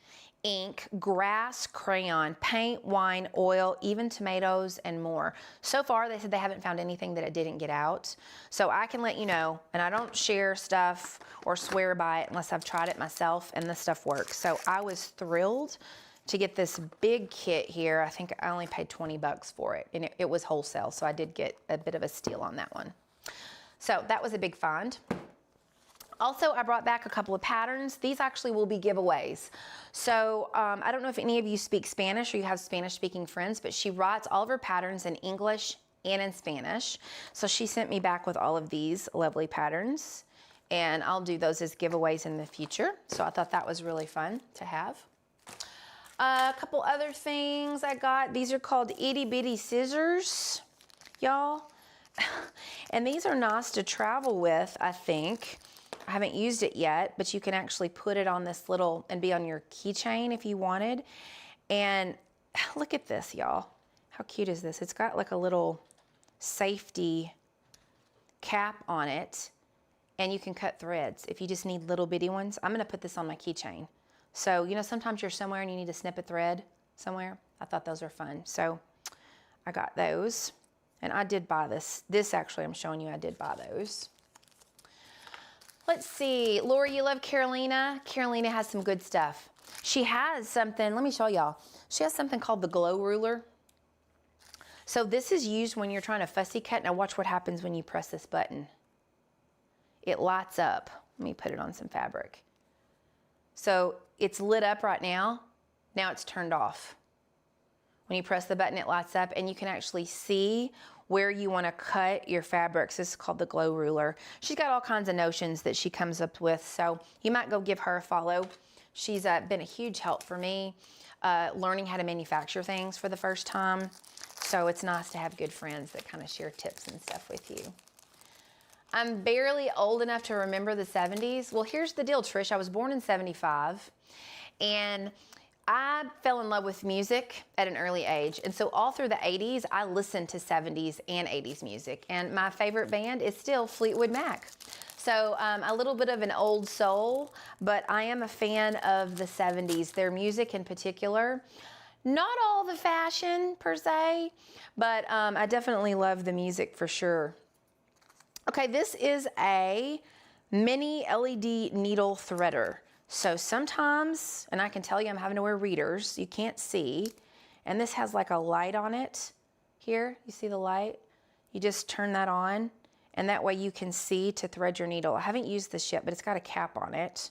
ink, grass, crayon, paint, wine, oil, even tomatoes, and more. So far, they said they haven't found anything that it didn't get out. So I can let you know, and I don't share stuff or swear by it unless I've tried it myself, and this stuff works. So I was thrilled to get this big kit here. I think I only paid 20 bucks for it, and it was wholesale, so I did get a bit of a steal on that one. So that was a big find. Also, I brought back a couple of patterns. These actually will be giveaways. So I don't know if any of you speak Spanish or you have Spanish-speaking friends, but she writes all of her patterns in English and in Spanish. So she sent me back with all of these lovely patterns, and I'll do those as giveaways in the future. So I thought that was really fun to have. A couple other things I got. These are called itty bitty scissors, y'all. And these are nice to travel with, I think. I haven't used it yet, but you can actually put it on this little and be on your keychain if you wanted. And look at this, y'all. How cute is this? It's got like a little safety cap on it, and you can cut threads if you just need little bitty ones. I'm gonna put this on my keychain. So, you know, sometimes you're somewhere and you need to snip a thread somewhere. I thought those were fun. So I got those, and I did buy this. This actually, I'm showing you, I did buy those. Let's see, Lori, you love Carolina. Carolina has some good stuff. She has something, let me show y'all. She has something called the glow ruler. So this is used when you're trying to fussy cut. Now watch what happens when you press this button. It lights up. Let me put it on some fabric. So it's lit up right now. Now it's turned off. When you press the button, it lights up, and you can actually see where you want to cut your fabrics. This is called the glow ruler. She's got all kinds of notions that she comes up with, so you might go give her a follow. She's been a huge help for me learning how to manufacture things for the first time. So it's nice to have good friends that kind of share tips and stuff with you. I'm barely old enough to remember the 70s. Well, here's the deal, Trish. I was born in 75, and I fell in love with music at an early age. And so all through the 80s, I listened to 70s and 80s music. And my favorite band is still Fleetwood Mac. So a little bit of an old soul, but I am a fan of the 70s, their music in particular. Not all the fashion per se, but I definitely love the music for sure. Okay, this is a mini LED needle threader. So sometimes, and I can tell you I'm having to wear readers, you can't see, and this has like a light on it here. You see the light? You just turn that on, and that way you can see to thread your needle. I haven't used this yet, but it's got a cap on it.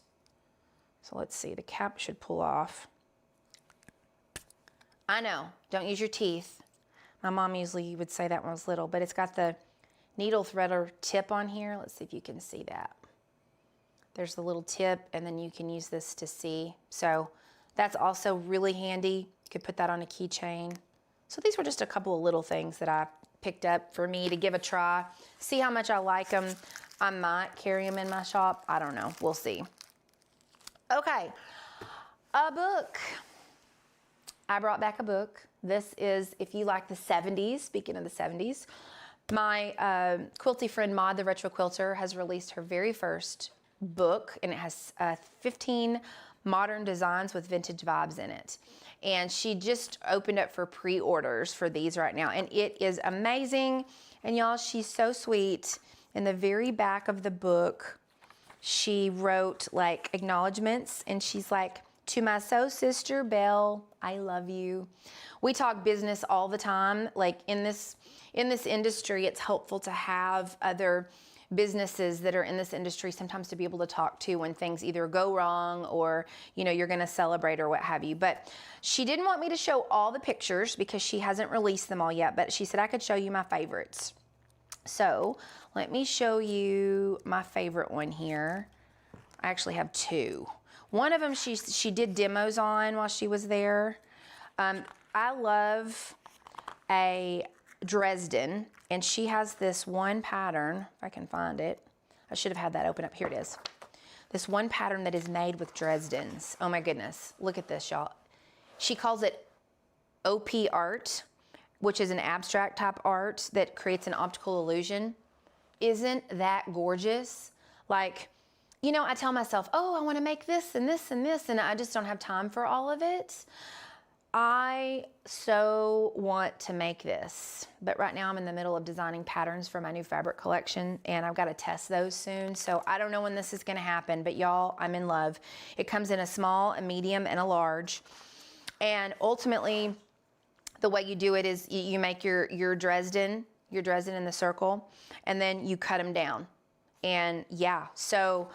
So let's see, the cap should pull off. I know, don't use your teeth. My mom usually would say that when I was little, but it's got the needle threader tip on here. Let's see if you can see that. There's the little tip, and then you can use this to see. So that's also really handy. You could put that on a keychain. So these were just a couple of little things that I picked up for me to give a try. See how much I like them. I might carry them in my shop. I don't know. We'll see. Okay, a book. I brought back a book. This is, if you like the 70s, speaking of the 70s, My quilty friend Maud, the Retro Quilter, has released her very first book, and it has 15 modern designs with vintage vibes in it. And she just opened up for pre-orders for these right now, and it is amazing. And y'all, she's so sweet. In the very back of the book, she wrote like acknowledgments, and she's like, "To my soul sister Belle, I love you." We talk business all the time. Like in this industry, it's helpful to have other businesses that are in this industry sometimes to be able to talk to when things either go wrong or, you know, you're going to celebrate or what have you. But she didn't want me to show all the pictures because she hasn't released them all yet, but she said I could show you my favorites. So let me show you my favorite one here. I actually have two. One of them she did demos on while she was there. I love a Dresden, and she has this one pattern, if I can find it. I should have had that open up. Here it is. This one pattern that is made with Dresdens. Oh my goodness. Look at this, y'all. She calls it OP art, which is an abstract type art that creates an optical illusion. Isn't that gorgeous? Like, you know, I tell myself, oh, I want to make this and this and this, and I just don't have time for all of it. I so want to make this, but right now I'm in the middle of designing patterns for my new fabric collection, and I've got to test those soon. So I don't know when this is going to happen, but y'all, I'm in love. It comes in a small, a medium, and a large. And ultimately, the way you do it is you make your Dresden in the circle, and then you cut them down. And yeah, so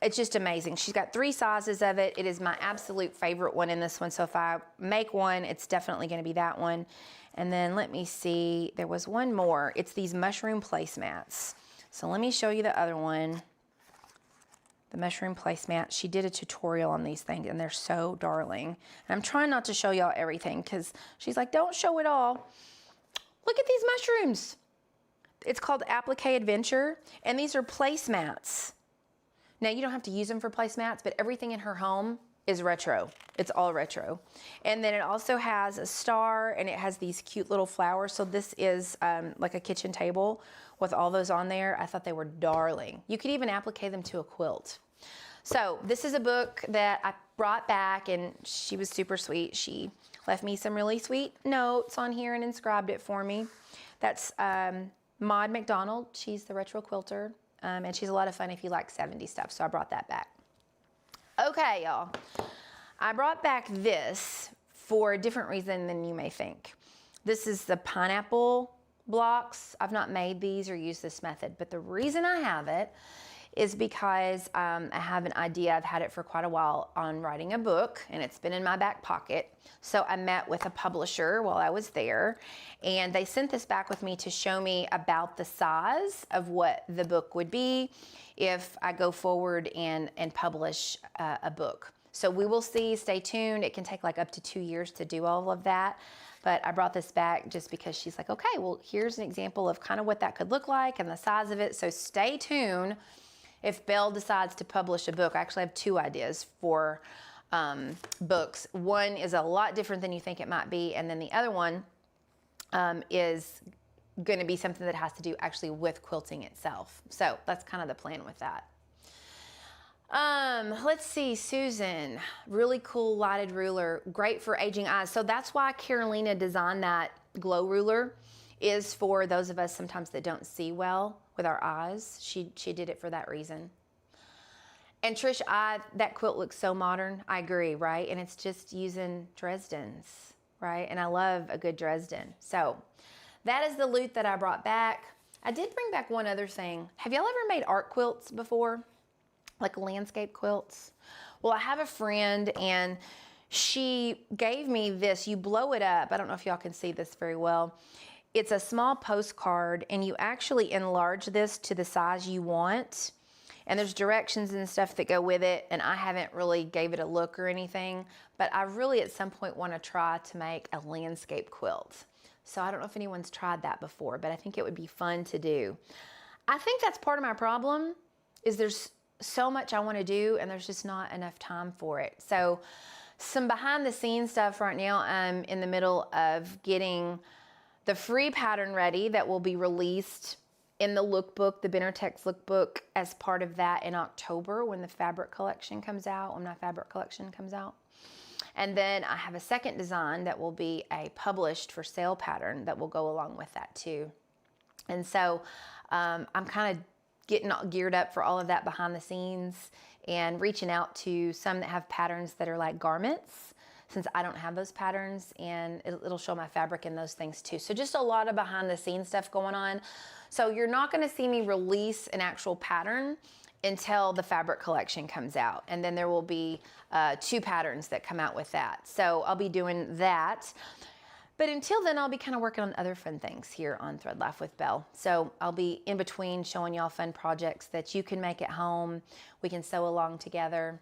it's just amazing. She's got 3 sizes of it. It is my absolute favorite one in this one. So if I make one, it's definitely going to be that one. And then let me see. There was one more. It's these mushroom placemats. So let me show you the other one. The mushroom placemats. She did a tutorial on these things, and they're so darling. And I'm trying not to show y'all everything because she's like, don't show it all. Look at these mushrooms. It's called Applique Adventure, and these are placemats. Now, you don't have to use them for placemats, but everything in her home is retro. It's all retro. And then it also has a star, and it has these cute little flowers. So this is like a kitchen table with all those on there. I thought they were darling. You could even applique them to a quilt. So this is a book that I brought back, and she was super sweet. She left me some really sweet notes on here and inscribed it for me. That's Maud McDonald. She's the Retro Quilter. And she's a lot of fun if you like 70s stuff, so I brought that back. Okay, y'all. I brought back this for a different reason than you may think. This is the pineapple blocks. I've not made these or used this method, but the reason I have it is because I have an idea. I've had it for quite a while on writing a book, and it's been in my back pocket. So I met with a publisher while I was there, and they sent this back with me to show me about the size of what the book would be if I go forward and publish a book. So we will see. Stay tuned. It can take like up to 2 years to do all of that. But I brought this back just because she's like, okay, well, here's an example of kind of what that could look like and the size of it. So stay tuned. If Belle decides to publish a book, I actually have 2 ideas for books. One is a lot different than you think it might be, and then the other one is going to be something that has to do actually with quilting itself. So that's kind of the plan with that. Let's see, Susan, really cool lighted ruler, great for aging eyes. So that's why Carolina designed that glow ruler, is for those of us sometimes that don't see well with our eyes. She did it for that reason. And Trish, that quilt looks so modern. I agree, right? And it's just using Dresdens, right? And I love a good Dresden. So that is the loot that I brought back. I did bring back one other thing. Have y'all ever made art quilts before? Like landscape quilts? Well, I have a friend, and she gave me this. You blow it up. I don't know if y'all can see this very well. It's a small postcard, and you actually enlarge this to the size you want. And there's directions and stuff that go with it, and I haven't really gave it a look or anything, but I really at some point want to try to make a landscape quilt. So I don't know if anyone's tried that before, but I think it would be fun to do. I think that's part of my problem, is there's so much I want to do, and there's just not enough time for it. So some behind the scenes stuff right now, I'm in the middle of getting the free pattern ready that will be released in the lookbook, the Benartex lookbook, as part of that in October when the fabric collection comes out, when my fabric collection comes out. And then I have a second design that will be a published for sale pattern that will go along with that too. And so I'm kind of getting all geared up for all of that behind the scenes and reaching out to some that have patterns that are like garments, since I don't have those patterns, and it'll show my fabric in those things too. So just a lot of behind the scenes stuff going on. So you're not gonna see me release an actual pattern until the fabric collection comes out. And then there will be 2 patterns that come out with that. So I'll be doing that. But until then, I'll be kind of working on other fun things here on Thread Life with Belle. So I'll be in between showing y'all fun projects that you can make at home. We can sew along together.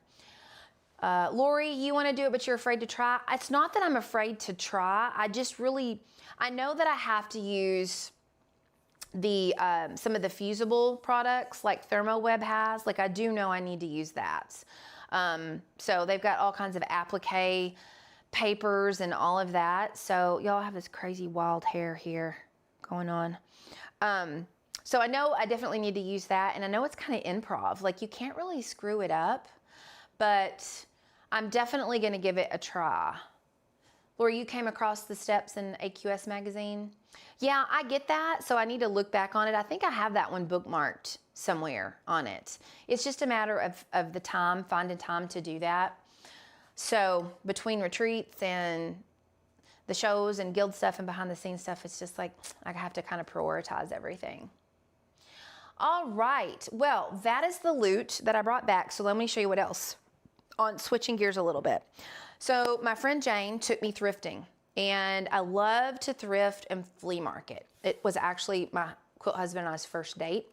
Lori, you want to do it, but you're afraid to try. It's not that I'm afraid to try. I just really, I know that I have to use the some of the fusible products like ThermoWeb has. Like I do know I need to use that. So they've got all kinds of applique papers and all of that. So y'all have this crazy wild hair here going on. So I know I definitely need to use that, and I know it's kind of improv. Like you can't really screw it up, but I'm definitely gonna give it a try. Laura, you came across the steps in AQS magazine? Yeah, I get that, so I need to look back on it. I think I have that one bookmarked somewhere on it. It's just a matter of the time, finding time to do that. So between retreats and the shows and guild stuff and behind the scenes stuff, it's just like I have to kind of prioritize everything. All right, well, that is the loot that I brought back. So let me show you what else, on switching gears a little bit. So my friend Jane took me thrifting, and I love to thrift and flea market. It was actually my quilt husband and I's first date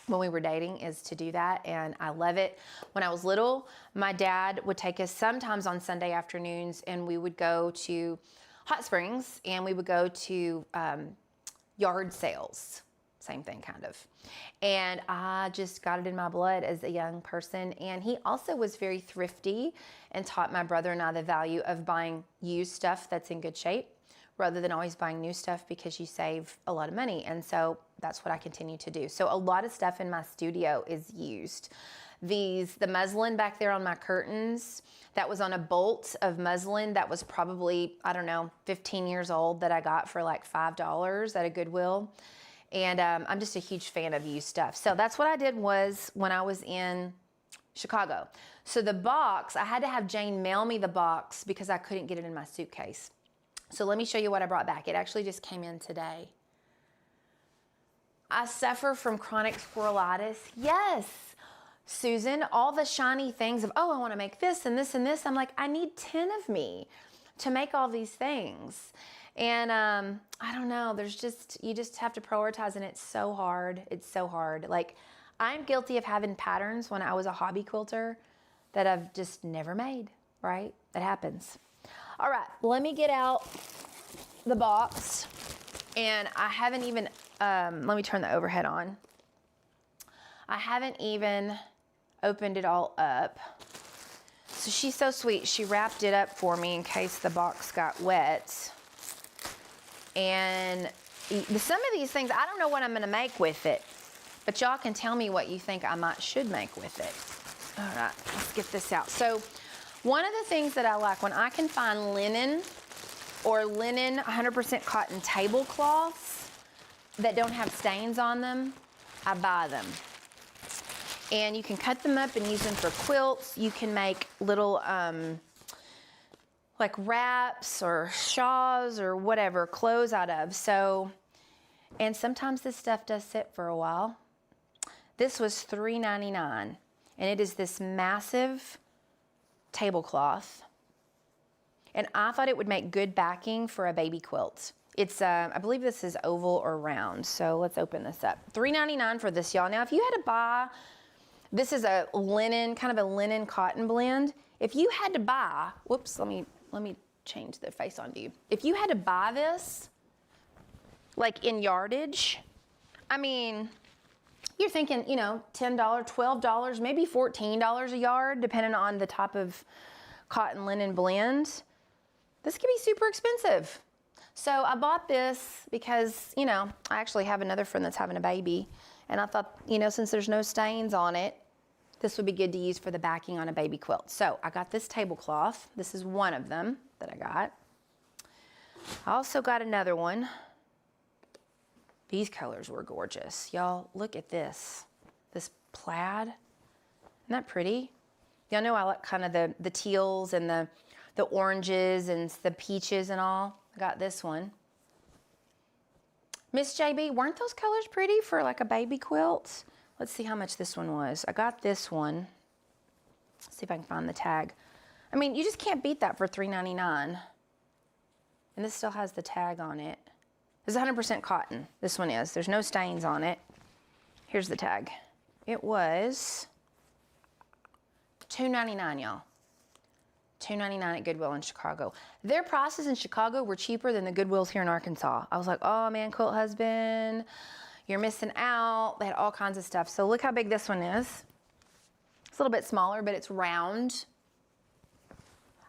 when we were dating, is to do that, and I love it. When I was little, my dad would take us sometimes on Sunday afternoons, and we would go to Hot Springs, and we would go to yard sales. Same thing, kind of. And I just got it in my blood as a young person. And he also was very thrifty and taught my brother and I the value of buying used stuff that's in good shape rather than always buying new stuff, because you save a lot of money. And so that's what I continue to do. So a lot of stuff in my studio is used. The muslin back there on my curtains, that was on a bolt of muslin that was probably, I don't know, 15 years old, that I got for like $5 at a Goodwill. And I'm just a huge fan of used stuff. So that's what I did was when I was in Chicago. So the box, I had to have Jane mail me the box because I couldn't get it in my suitcase. So let me show you what I brought back. It actually just came in today. I suffer from chronic squirrelitis. Yes, Susan, all the shiny things of, oh, I want to make this and this and this. I'm like, I need 10 of me to make all these things. And I don't know, you just have to prioritize, and it's so hard. It's so hard. Like, I'm guilty of having patterns when I was a hobby quilter that I've just never made, right? That happens. All right, let me get out the box. And I haven't even, let me turn the overhead on. I haven't even opened it all up. So she's so sweet. She wrapped it up for me in case the box got wet. And some of these things, I don't know what I'm gonna make with it, but y'all can tell me what you think I should make with it. All right, let's get this out. So one of the things that I like, when I can find linen or linen 100% cotton tablecloths that don't have stains on them, I buy them. And you can cut them up and use them for quilts. You can make little, like wraps or shawls or whatever, clothes out of. So, and sometimes this stuff does sit for a while. This was $3.99, and it is this massive tablecloth. And I thought it would make good backing for a baby quilt. It's, I believe this is oval or round. So let's open this up. $3.99 for this, y'all. Now, if you had to buy, this is a linen, kind of a linen cotton blend. If you had to buy, whoops, let me change the face onto you. If you had to buy this, like in yardage, I mean, you're thinking, you know, $10, $12, maybe $14 a yard, depending on the type of cotton linen blend. This could be super expensive. So I bought this because, you know, I actually have another friend that's having a baby, and I thought, you know, since there's no stains on it, this would be good to use for the backing on a baby quilt. So I got this tablecloth. This is one of them that I got. I also got another one. These colors were gorgeous. Y'all, look at this. This plaid. Isn't that pretty? Y'all know I like kind of the teals and the oranges and the peaches and all. I got this one. Miss JB, weren't those colors pretty for like a baby quilt? Let's see how much this one was. I got this one. Let's see if I can find the tag. I mean, you just can't beat that for $3.99. And this still has the tag on it. It's 100% cotton. This one is. There's no stains on it. Here's the tag. It was $2.99, y'all. $2.99 at Goodwill in Chicago. Their prices in Chicago were cheaper than the Goodwills here in Arkansas. I was like, oh man, Quilt Husband, you're missing out. They had all kinds of stuff. So look how big this one is. It's a little bit smaller, but it's round.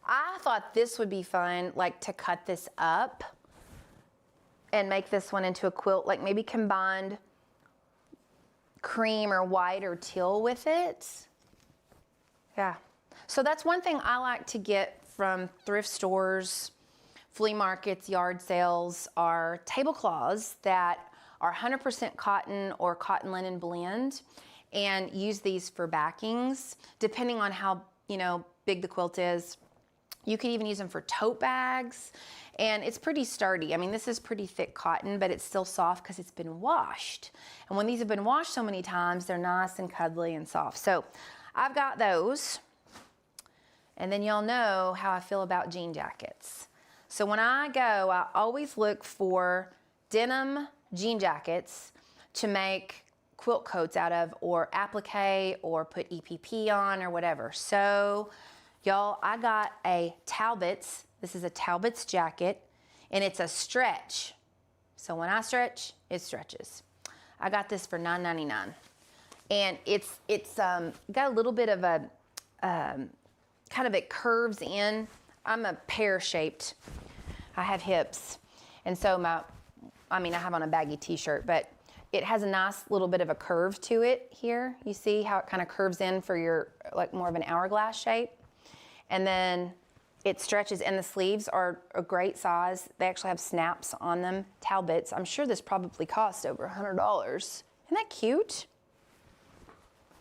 I thought this would be fun, like to cut this up and make this one into a quilt, like maybe combined cream or white or teal with it. Yeah. So that's one thing I like to get from thrift stores, flea markets, yard sales, are tablecloths that are 100% cotton or cotton linen blend, and use these for backings, depending on how, you know, big the quilt is. You could even use them for tote bags, and it's pretty sturdy. I mean, this is pretty thick cotton, but it's still soft because it's been washed. And when these have been washed so many times, they're nice and cuddly and soft. So I've got those. And then y'all know how I feel about jean jackets. So when I go, I always look for denim jean jackets to make quilt coats out of, or applique, or put EPP on, or whatever. So y'all, I got a Talbot's. This is a Talbot's jacket, and it's a stretch. So when I stretch, it stretches. I got this for $9.99, and it's got a little bit of a kind of, it curves in. I'm a pear-shaped. I have hips, and so I have on a baggy t-shirt, but it has a nice little bit of a curve to it here. You see how it kind of curves in for your, like, more of an hourglass shape. And then it stretches, and the sleeves are a great size. They actually have snaps on them. Talbots. I'm sure this probably cost over $100. Isn't that cute?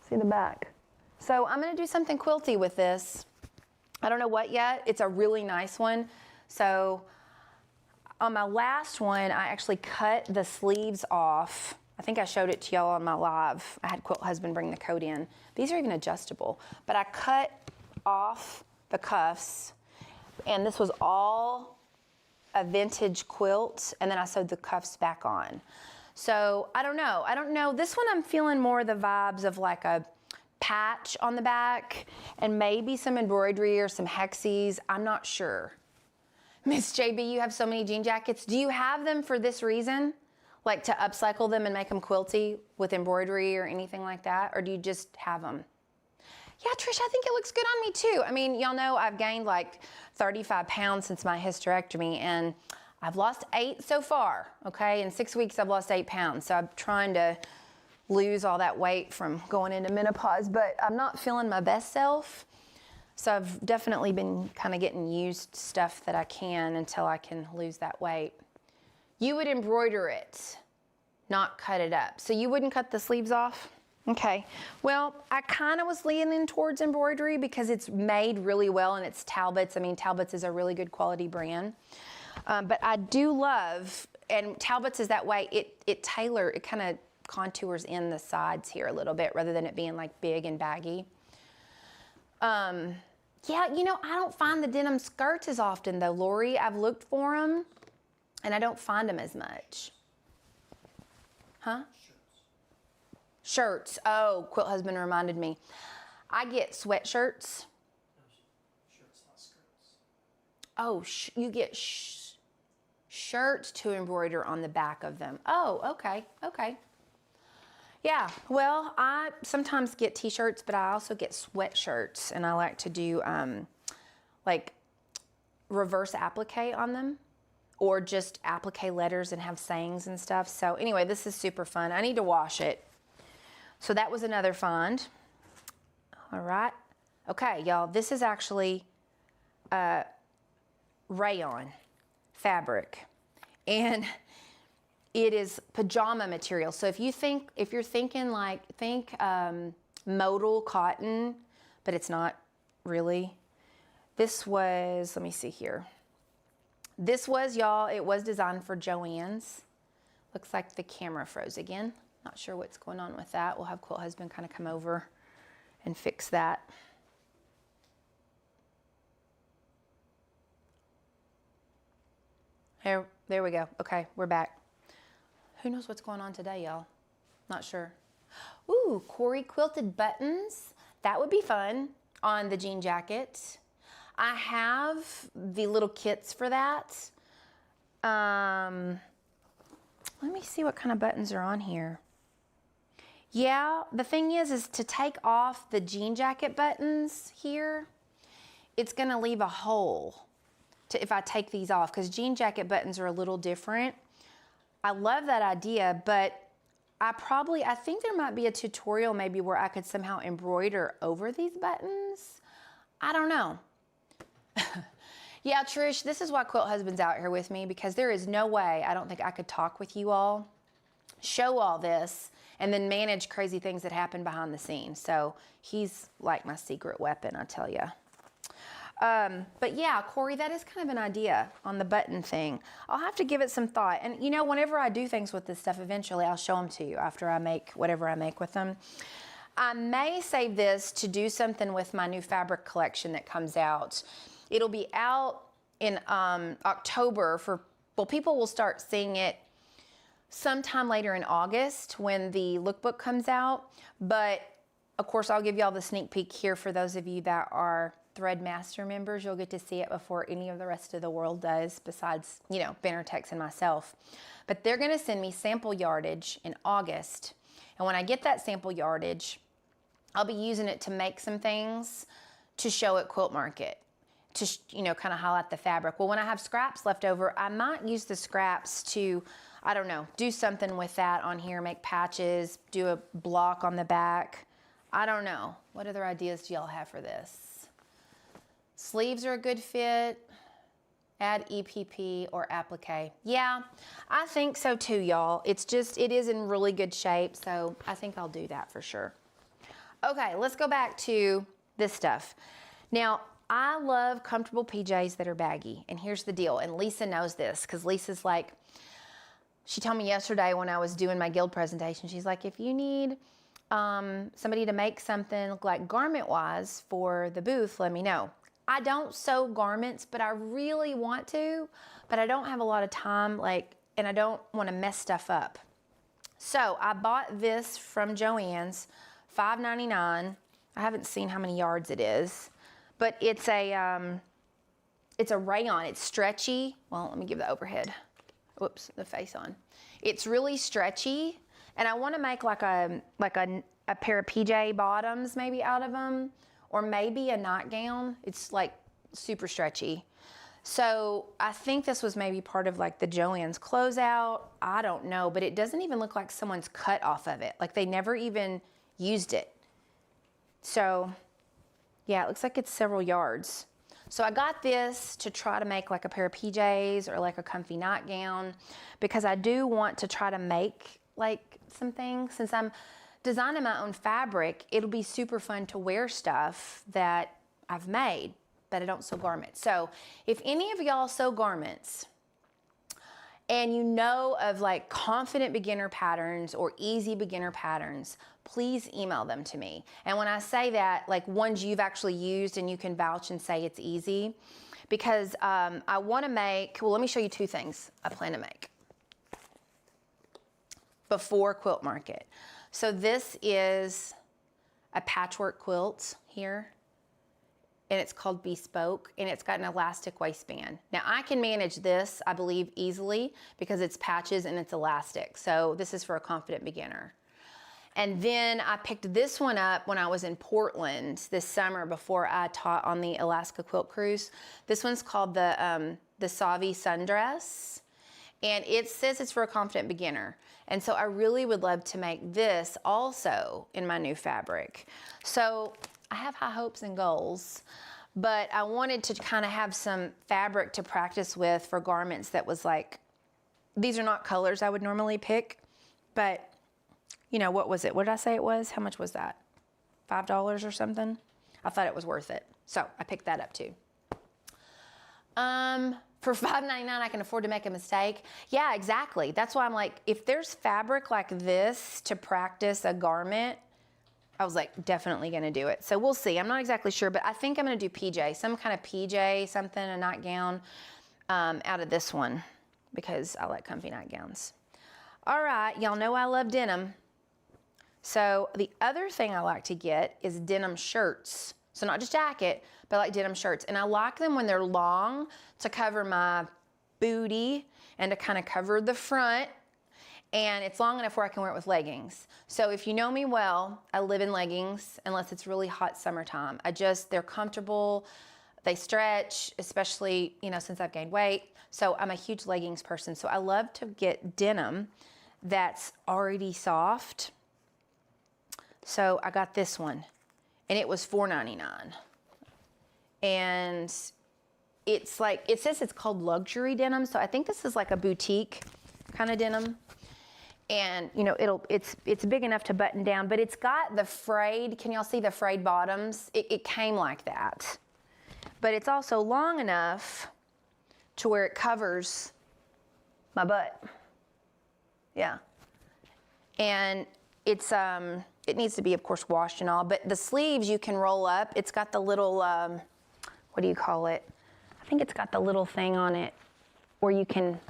See the back. So I'm gonna do something quilty with this. I don't know what yet. It's a really nice one. So on my last one, I actually cut the sleeves off. I think I showed it to y'all on my live. I had Quilt Husband bring the coat in. These are even adjustable, but I cut off the cuffs, and this was all a vintage quilt, and then I sewed the cuffs back on. So I don't know. This one I'm feeling more the vibes of like a patch on the back and maybe some embroidery or some hexies. I'm not sure. Miss JB, you have so many jean jackets. Do you have them for this reason? Like to upcycle them and make them quilty with embroidery or anything like that? Or do you just have them? Yeah, Trish, I think it looks good on me too. I mean, y'all know I've gained like 35 pounds since my hysterectomy, and I've lost 8 so far, okay? In 6 weeks, I've lost 8 pounds. So I'm trying to lose all that weight from going into menopause, but I'm not feeling my best self. So I've definitely been kind of getting used stuff that I can until I can lose that weight. You would embroider it, not cut it up. So you wouldn't cut the sleeves off? Okay, well, I kind of was leaning towards embroidery because it's made really well, and it's Talbot's. I mean, Talbot's is a really good quality brand. But I do love, and Talbot's is that way, it kind of contours in the sides here a little bit rather than it being like big and baggy. Yeah, you know, I don't find the denim skirts as often though, Lori. I've looked for them and I don't find them as much. Huh? Shirts. Oh, Quilt Husband reminded me. I get sweatshirts. Shirts, not skirts. Oh, you get shirts to embroider on the back of them. Oh, okay, okay. Yeah, well, I sometimes get t-shirts, but I also get sweatshirts, and I like to do like reverse applique on them, or just applique letters and have sayings and stuff. So anyway, this is super fun. I need to wash it. So that was another find. All right. Okay, y'all, this is actually rayon fabric, and it is pajama material. So if you're thinking like, modal cotton, but it's not really. This was, let me see here. This was, y'all, it was designed for Joann's. Looks like the camera froze again. Not sure what's going on with that. We'll have Quilt Husband kind of come over and fix that. There we go. Okay, we're back. Who knows what's going on today, y'all? Not sure. Ooh, Corey quilted buttons. That would be fun on the jean jacket. I have the little kits for that. Let me see what kind of buttons are on here. Yeah, the thing is to take off the jean jacket buttons here, it's gonna leave a hole if I take these off, because jean jacket buttons are a little different. I love that idea, but I think there might be a tutorial maybe where I could somehow embroider over these buttons. I don't know. Yeah, Trish, this is why Quilt Husband's out here with me, because there is no way I don't think I could talk with you all, show all this, and then manage crazy things that happen behind the scenes. So he's like my secret weapon, I tell you. But yeah, Corey, that is kind of an idea on the button thing. I'll have to give it some thought. And you know, whenever I do things with this stuff, eventually I'll show them to you after I make whatever I make with them. I may save this to do something with my new fabric collection that comes out. It'll be out in October well, people will start seeing it sometime later in August when the lookbook comes out. But of course, I'll give you all the sneak peek here for those of you that are Threadmaster members. You'll get to see it before any of the rest of the world does, besides, you know, Benartex and myself. But they're gonna send me sample yardage in August. And when I get that sample yardage, I'll be using it to make some things to show at Quilt Market, to, you know, kind of highlight the fabric. Well, when I have scraps left over, I might use the scraps to, I don't know, do something with that on here, make patches, do a block on the back. I don't know. What other ideas do y'all have for this? Sleeves are a good fit. Add EPP or applique. Yeah, I think so too, y'all. It's just, it is in really good shape, so I think I'll do that for sure. Okay, let's go back to this stuff. Now, I love comfortable PJs that are baggy, and here's the deal, and Lisa knows this, because Lisa's like, she told me yesterday when I was doing my guild presentation, she's like, if you need somebody to make something like garment-wise for the booth, let me know. I don't sew garments, but I really want to, but I don't have a lot of time, and I don't want to mess stuff up. So I bought this from Joann's, $5.99. I haven't seen how many yards it is, but it's a rayon. It's stretchy. Well, let me give the overhead. Whoops, the face on. It's really stretchy, and I want to make like a pair of PJ bottoms maybe out of them, or maybe a nightgown. It's like super stretchy. So I think this was maybe part of like the Joann's closeout. I don't know, but it doesn't even look like someone's cut off of it. Like they never even used it. So yeah, it looks like it's several yards. So I got this to try to make like a pair of PJs or like a comfy nightgown, because I do want to try to make like some things. Since I'm designing my own fabric, it'll be super fun to wear stuff that I've made, but I don't sew garments. So if any of y'all sew garments and you know of like confident beginner patterns or easy beginner patterns, please email them to me. And when I say that, like ones you've actually used and you can vouch and say it's easy, because I want to make, well, let me show you two things I plan to make before Quilt Market. So this is a patchwork quilt here, and it's called Bespoke, and it's got an elastic waistband. Now I can manage this, I believe, easily because it's patches and it's elastic. So this is for a confident beginner. And then I picked this one up when I was in Portland this summer before I taught on the Alaska Quilt Cruise. This one's called the the Savi sundress, and it says it's for a confident beginner. And so I really would love to make this also in my new fabric. So I have high hopes and goals, but I wanted to kind of have some fabric to practice with for garments that was like, these are not colors I would normally pick, but you know, what was it? What did I say it was? How much was that? $5 or something? I thought it was worth it. So I picked that up too. For $5.99, I can afford to make a mistake. Yeah, exactly. That's why I'm like, if there's fabric like this to practice a garment, I was like, definitely gonna do it. So we'll see. I'm not exactly sure, but I think I'm gonna do PJ, some kind of PJ, something, a nightgown out of this one because I like comfy nightgowns. All right, y'all know I love denim. So the other thing I like to get is denim shirts. So not just jacket, but I like denim shirts. And I like them when they're long to cover my booty and to kind of cover the front. And it's long enough where I can wear it with leggings. So if you know me well, I live in leggings unless it's really hot summertime. They're comfortable, they stretch, especially, you know, since I've gained weight. So I'm a huge leggings person. So I love to get denim that's already soft. So I got this one. And it was $4.99. And it's like, it says it's called luxury denim. So I think this is like a boutique kind of denim. And you know, it's big enough to button down, but it's got the frayed, can y'all see the frayed bottoms? It came like that. But it's also long enough to where it covers my butt. Yeah. And it's, it needs to be, of course, washed and all, but the sleeves you can roll up. It's got the little, what do you call it? I think it's got the little thing on it where you can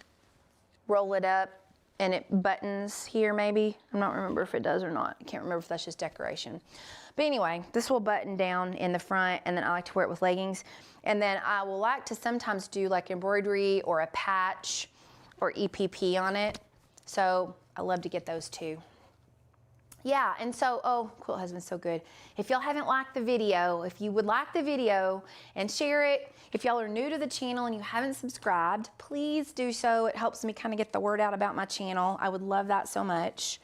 roll it up and it buttons here maybe. I'm not remember if it does or not. I can't remember if that's just decoration. But anyway, this will button down in the front, and then I like to wear it with leggings. And then I will like to sometimes do like embroidery or a patch or EPP on it. So I love to get those too. Yeah, and so, oh, Quilt Husband's so good. If y'all haven't liked the video, if you would like the video and share it, if y'all are new to the channel and you haven't subscribed, please do so. It helps me kind of get the word out about my channel. I would love that so much.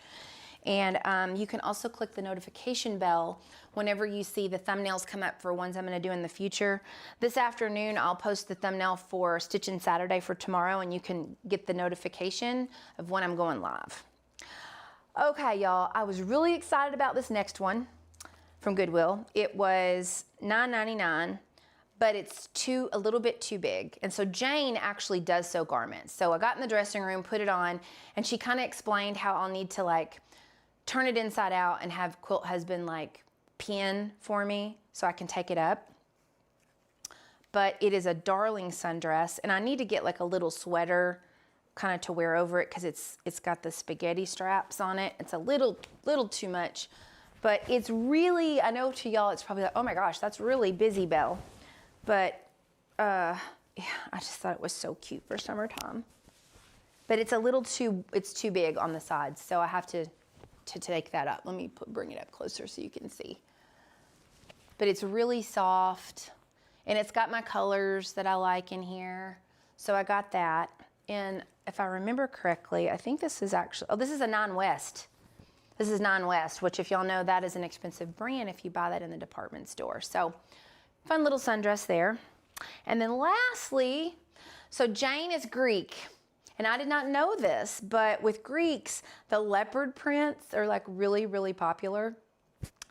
And you can also click the notification bell whenever you see the thumbnails come up for ones I'm gonna do in the future. This afternoon, I'll post the thumbnail for Stitchin' Saturday for tomorrow, and you can get the notification of when I'm going live. Okay, y'all, I was really excited about this next one from Goodwill. It was $9.99, but it's a little bit too big. And so Jane actually does sew garments. So I got in the dressing room, put it on, and she kind of explained how I'll need to like turn it inside out and have Quilt Husband like pin for me so I can take it up. But it is a darling sundress, and I need to get like a little sweater kind of to wear over it because it's got the spaghetti straps on it. It's a little too much, but it's really, I know to y'all it's probably like, oh my gosh, that's really busy, Belle. But yeah, I just thought it was so cute for summertime. But it's it's too big on the sides, so I have to take that up. Let me bring it up closer so you can see. But it's really soft, and it's got my colors that I like in here. So I got that. And if I remember correctly, I think this is actually, oh, this is a Nine West. This is Nine West, which if y'all know, that is an expensive brand if you buy that in the department store. So fun little sundress there. And then lastly, so Jane is Greek. And I did not know this, but with Greeks, the leopard prints are like really, really popular.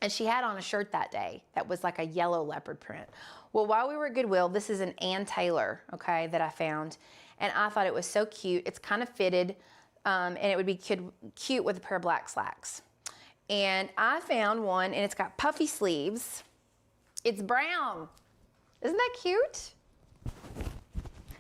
And she had on a shirt that day that was like a yellow leopard print. Well, while we were at Goodwill, this is an Ann Taylor, okay, that I found. And I thought it was so cute. It's kind of fitted, and it would be cute with a pair of black slacks. And I found one, and it's got puffy sleeves. It's brown. Isn't that cute?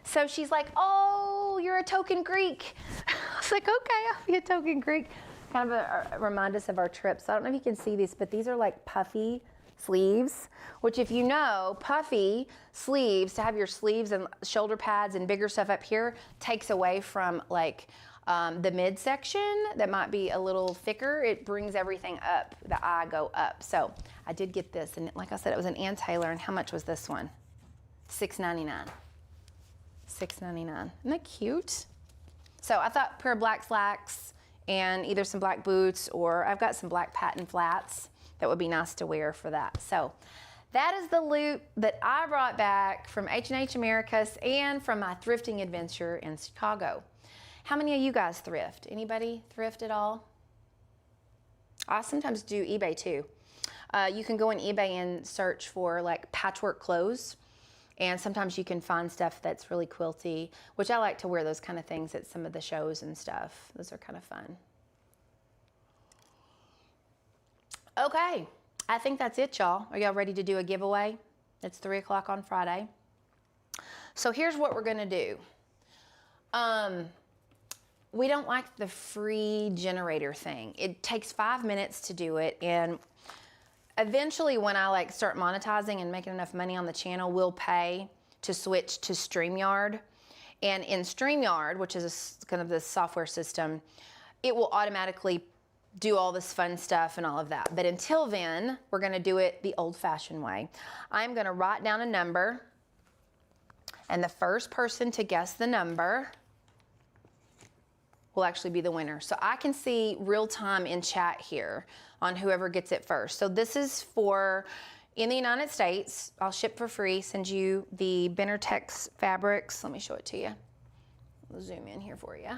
So she's like, oh, you're a token Greek. I was like, okay, I'll be a token Greek. Kind of remind us of our trip. So I don't know if you can see these, but these are like puffy sleeves, which if you know, puffy sleeves, to have your sleeves and shoulder pads and bigger stuff up here takes away from like the midsection that might be a little thicker. It brings everything up, the eye go up. So I did get this, and like I said, it was an Ann Taylor. And how much was this one? $6.99. $6.99. Isn't that cute? So I thought a pair of black slacks and either some black boots, or I've got some black patent flats that would be nice to wear for that. So that is the loot that I brought back from H&H Americas and from my thrifting adventure in Chicago. How many of you guys thrift? Anybody thrift at all? I sometimes do eBay too. You can go on eBay and search for like patchwork clothes, and sometimes you can find stuff that's really quilty, which I like to wear those kind of things at some of the shows and stuff. Those are kind of fun. Okay, I think that's it, y'all. Are y'all ready to do a giveaway? It's 3 o'clock on Friday. So here's what we're gonna do. We don't like the free generator thing. It takes 5 minutes to do it, and eventually when I like start monetizing and making enough money on the channel, we'll pay to switch to StreamYard. And in StreamYard, which is kind of the software system, it will automatically do all this fun stuff and all of that. But until then, we're gonna do it the old-fashioned way. I'm gonna write down a number, and the first person to guess the number will actually be the winner. So I can see real time in chat here on whoever gets it first. So this is for in the United States. I'll ship for free, send you the Benartex fabrics. Let me show it to you. I'll zoom in here for you.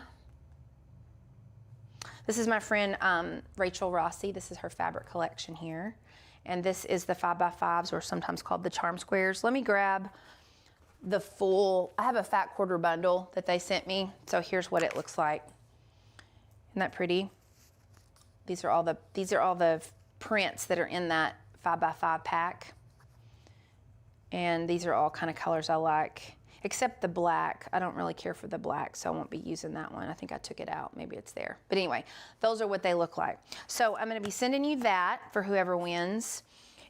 This is my friend Rachel Rossi. This is her fabric collection here. And this is the 5x5s, or sometimes called the charm squares. Let me grab the full, I have a fat quarter bundle that they sent me. So here's what it looks like. Isn't that pretty? These are all the prints that are in that 5x5 pack. And these are all kind of colors I like, except the black. I don't really care for the black, so I won't be using that one. I think I took it out. Maybe it's there. But anyway, those are what they look like. So I'm gonna be sending you that for whoever wins.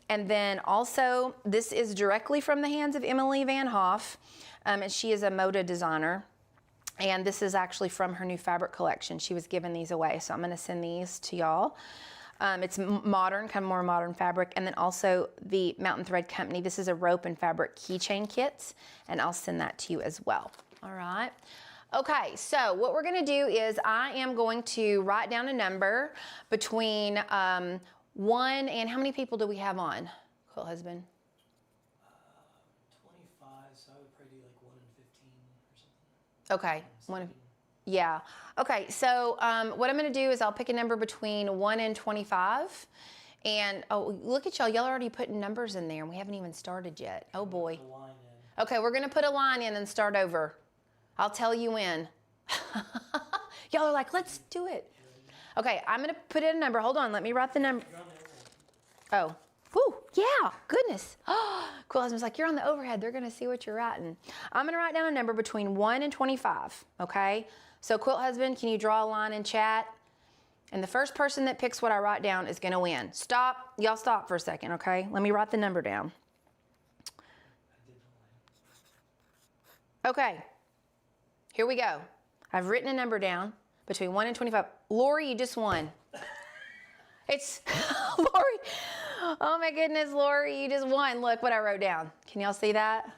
And then also, this is directly from the hands of Emily Van Hoff, and she is a moda designer. And this is actually from her new fabric collection. She was giving these away, so I'm gonna send these to y'all. It's modern, kind of more modern fabric. And then also the Mountain Thread Company. This is a rope and fabric keychain kit, and I'll send that to you as well. All right. Okay, so what we're gonna do is I am going to write down a number between 1 and how many people do we have on, Quilt Husband? 25, so I would probably do like 1 in 15 or something. Okay, yeah. Okay, so what I'm gonna do is I'll pick a number between 1 and 25. And oh, look at y'all, y'all already putting numbers in there and we haven't even started yet. Oh boy. Put a line in. Okay, we're gonna put a line in and start over. I'll tell you when. Y'all are like, let's do it. Okay, I'm gonna put in a number. Hold on, let me write the number. Oh, whew, yeah, goodness. Quilt Husband's like, you're on the overhead. They're gonna see what you're writing. I'm gonna write down a number between 1 and 25, okay? So Quilt Husband, can you draw a line in chat? And the first person that picks what I write down is gonna win. Stop, y'all stop for a second, okay? Let me write the number down. Okay, here we go. I've written a number down between 1 and 25. Lori, you just won. It's Lori. Oh my goodness, Lori, you just won. Look what I wrote down. Can y'all see that?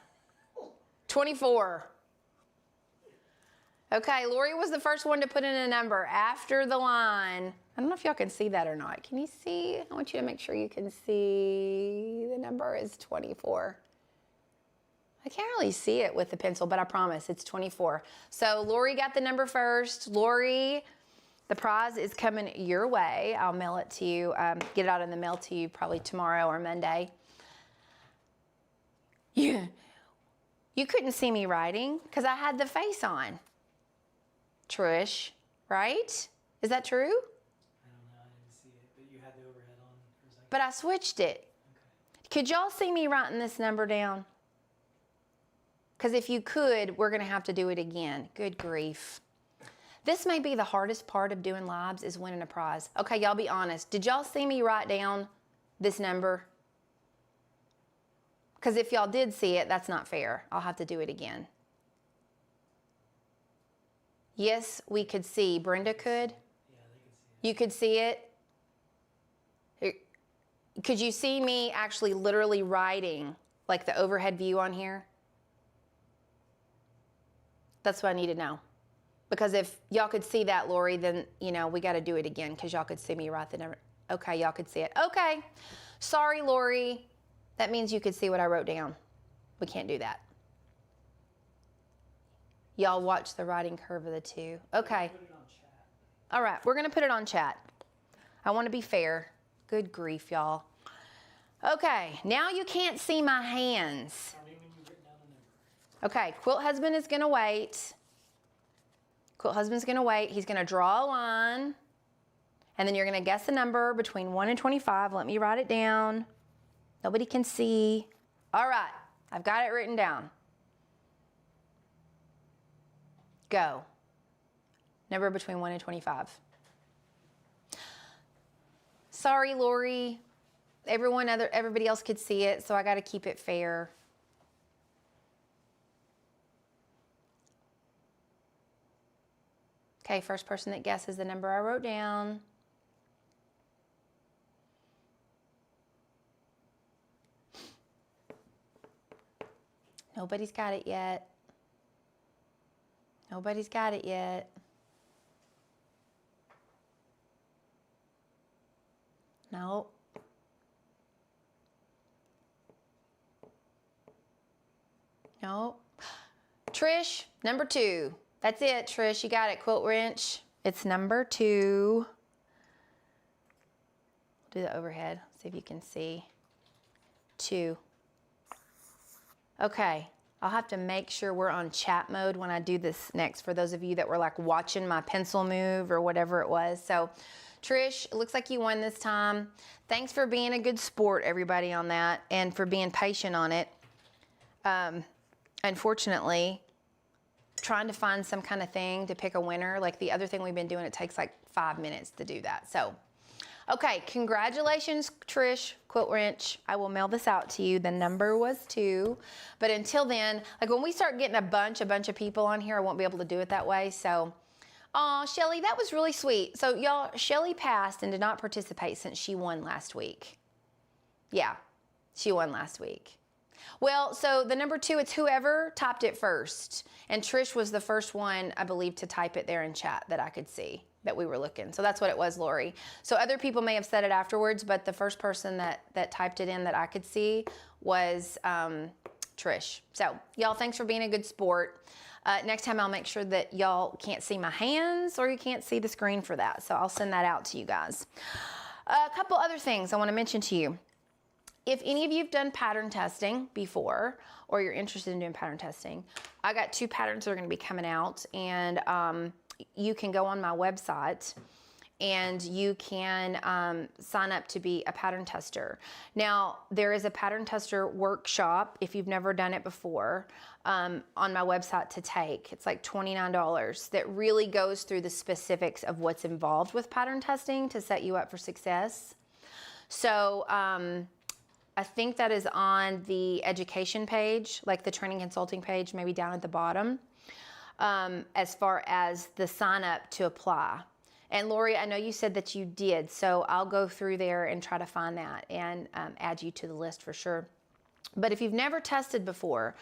24. Okay, Lori was the first one to put in a number after the line. I don't know if y'all can see that or not. Can you see? I want you to make sure you can see. The number is 24. I can't really see it with the pencil, but I promise it's 24. So Lori got the number first. Lori, the prize is coming your way. I'll mail it to you, get it out in the mail to you probably tomorrow or Monday. Yeah. You couldn't see me writing because I had the face on. Trish, right? Is that true? I don't know, I didn't see it, but you had the overhead on for a second. But I switched it. Okay. Could y'all see me writing this number down? Because if you could, we're gonna have to do it again. Good grief. This may be the hardest part of doing lives is winning a prize. Okay, y'all be honest. Did y'all see me write down this number? Because if y'all did see it, that's not fair. I'll have to do it again. Yes, we could see. Brenda could? Yeah, they could see it. You could see it? Could you see me actually literally writing like the overhead view on here? That's what I need to know. Because if y'all could see that, Lori, then, you know, we got to do it again because y'all could see me write the number. Okay, y'all could see it. Okay. Sorry, Lori. That means you could see what I wrote down. We can't do that. Y'all watch the writing curve of the two. Okay. Put it on chat. All right, we're going to put it on chat. I want to be fair. Good grief, y'all. Okay, now you can't see my hands. Tell me when you've written down the number. Okay, Quilt Husband is going to wait. Quilt Husband's going to wait. He's going to draw a line. And then you're going to guess the number between 1 and 25. Let me write it down. Nobody can see. All right, I've got it written down. Go. Number between 1 and 25. Sorry, Lori. Everybody else could see it, so I got to keep it fair. Okay, first person that guesses the number I wrote down. Nobody's got it yet. Nobody's got it yet. Nope. Nope. Trish, number 2. That's it, Trish. You got it, Quilt Wrench. It's number 2. Do the overhead. See if you can see. 2. Okay. I'll have to make sure we're on chat mode when I do this next for those of you that were like watching my pencil move or whatever it was. So, Trish, it looks like you won this time. Thanks for being a good sport, everybody, on that, and for being patient on it. Unfortunately, trying to find some kind of thing to pick a winner, like the other thing we've been doing, it takes like 5 minutes to do that. So, okay, congratulations, Trish, Quilt Wrench. I will mail this out to you. The number was 2. But until then, like when we start getting a bunch of people on here, I won't be able to do it that way. So, aw, Shelly, that was really sweet. So, y'all, Shelly passed and did not participate since she won last week. Yeah, she won last week. Well, so the number 2, it's whoever typed it first. And Trish was the first one, I believe, to type it there in chat that I could see that we were looking. So that's what it was, Lori. So other people may have said it afterwards, but the first person that typed it in that I could see was Trish. So y'all, thanks for being a good sport. Next time I'll make sure that y'all can't see my hands or you can't see the screen for that. So I'll send that out to you guys. A couple other things I want to mention to you. If any of you have done pattern testing before, or you're interested in doing pattern testing, I got 2 patterns that are going to be coming out, and you can go on my website and you can sign up to be a pattern tester. Now, there is a pattern tester workshop, if you've never done it before, on my website to take. It's like $29 that really goes through the specifics of what's involved with pattern testing to set you up for success. So, I think that is on the education page, like the training consulting page, maybe down at the bottom, as far as the sign up to apply. And Lori, I know you said that you did, so I'll go through there and try to find that and add you to the list for sure. But if you've never tested before,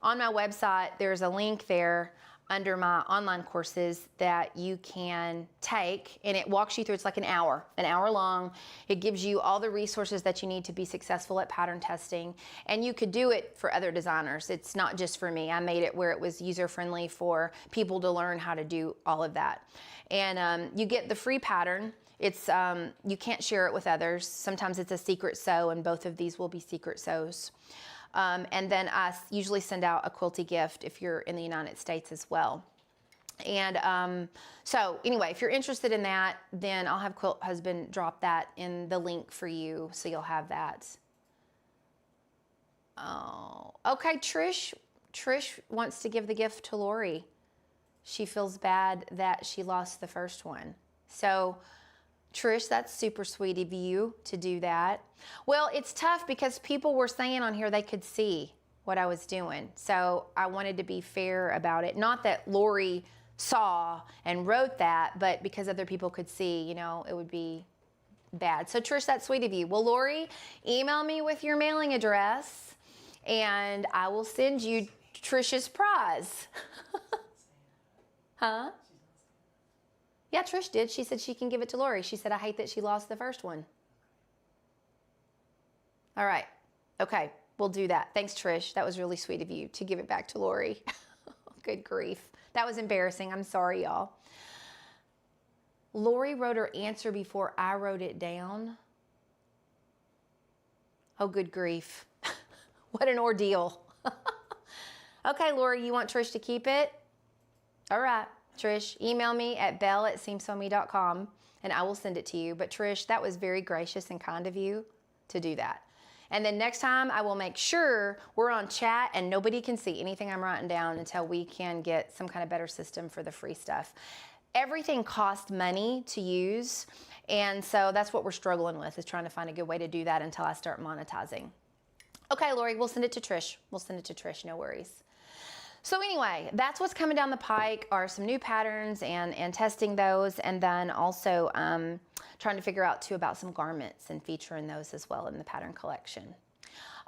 on my website, there's a link there under my online courses that you can take, and it walks you through. It's like an hour long. It gives you all the resources that you need to be successful at pattern testing, and you could do it for other designers. It's not just for me. I made it where it was user-friendly for people to learn how to do all of that. And you get the free pattern. It's you can't share it with others. Sometimes it's a secret sew, and both of these will be secret sews. And then I usually send out a quilty gift if you're in the United States as well. And so anyway, if you're interested in that, then I'll have Quilt Husband drop that in the link for you, so you'll have that. Oh, okay, Trish wants to give the gift to Lori. She feels bad that she lost the first one. So Trish, that's super sweet of you to do that. Well, it's tough because people were saying on here they could see what I was doing. So I wanted to be fair about it. Not that Lori saw and wrote that, but because other people could see, you know, it would be bad. So Trish, that's sweet of you. Well, Lori, email me with your mailing address and I will send you Trish's prize. Huh? Yeah, Trish did. She said she can give it to Lori. She said, I hate that she lost the first one. All right. Okay, we'll do that. Thanks, Trish. That was really sweet of you to give it back to Lori. Good grief. That was embarrassing. I'm sorry, y'all. Lori wrote her answer before I wrote it down. Oh, good grief. What an ordeal. Okay, Lori, you want Trish to keep it? All right, Trish, email me at bell@seamsewme.com and I will send it to you. But Trish, that was very gracious and kind of you to do that. And then next time I will make sure we're on chat and nobody can see anything I'm writing down until we can get some kind of better system for the free stuff. Everything costs money to use. And so that's what we're struggling with, is trying to find a good way to do that until I start monetizing. Okay, Lori, we'll send it to Trish. We'll send it to Trish, no worries. So anyway, that's what's coming down the pike, are some new patterns and testing those, and then also trying to figure out too about some garments and featuring those as well in the pattern collection.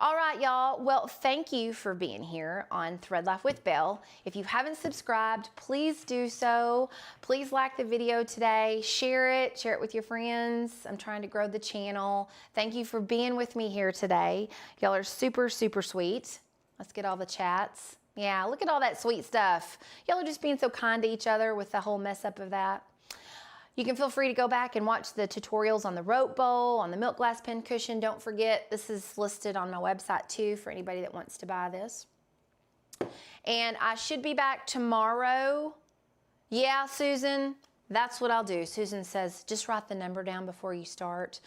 All right, y'all. Well, thank you for being here on Thread Life with Belle. If you haven't subscribed, please do so. Please like the video today. Share it with your friends. I'm trying to grow the channel. Thank you for being with me here today. Y'all are super, super sweet. Let's get all the chats. Yeah, look at all that sweet stuff. Y'all are just being so kind to each other with the whole mess up of that. You can feel free to go back and watch the tutorials on the rope bowl, on the milk glass pincushion. Don't forget, this is listed on my website too for anybody that wants to buy this. And I should be back tomorrow. Yeah, Susan, that's what I'll do. Susan says, just write the number down before you start.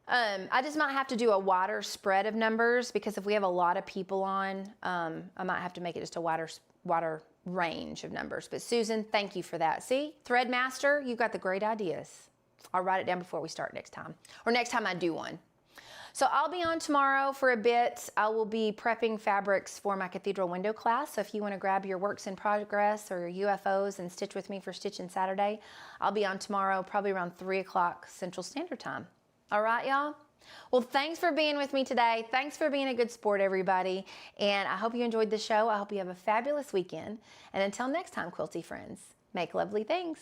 I just might have to do a wider spread of numbers, because if we have a lot of people on, I might have to make it just a wider range of numbers. But Susan, thank you for that. See, Threadmaster, you've got the great ideas. I'll write it down before we start next time, or next time I do one. So I'll be on tomorrow for a bit. I will be prepping fabrics for my cathedral window class. So if you want to grab your works in progress or your UFOs and stitch with me for Stitching Saturday, I'll be on tomorrow, probably around 3 o'clock Central Standard Time. All right, y'all? Well, thanks for being with me today. Thanks for being a good sport, everybody. And I hope you enjoyed the show. I hope you have a fabulous weekend. And until next time, quilty friends, make lovely things.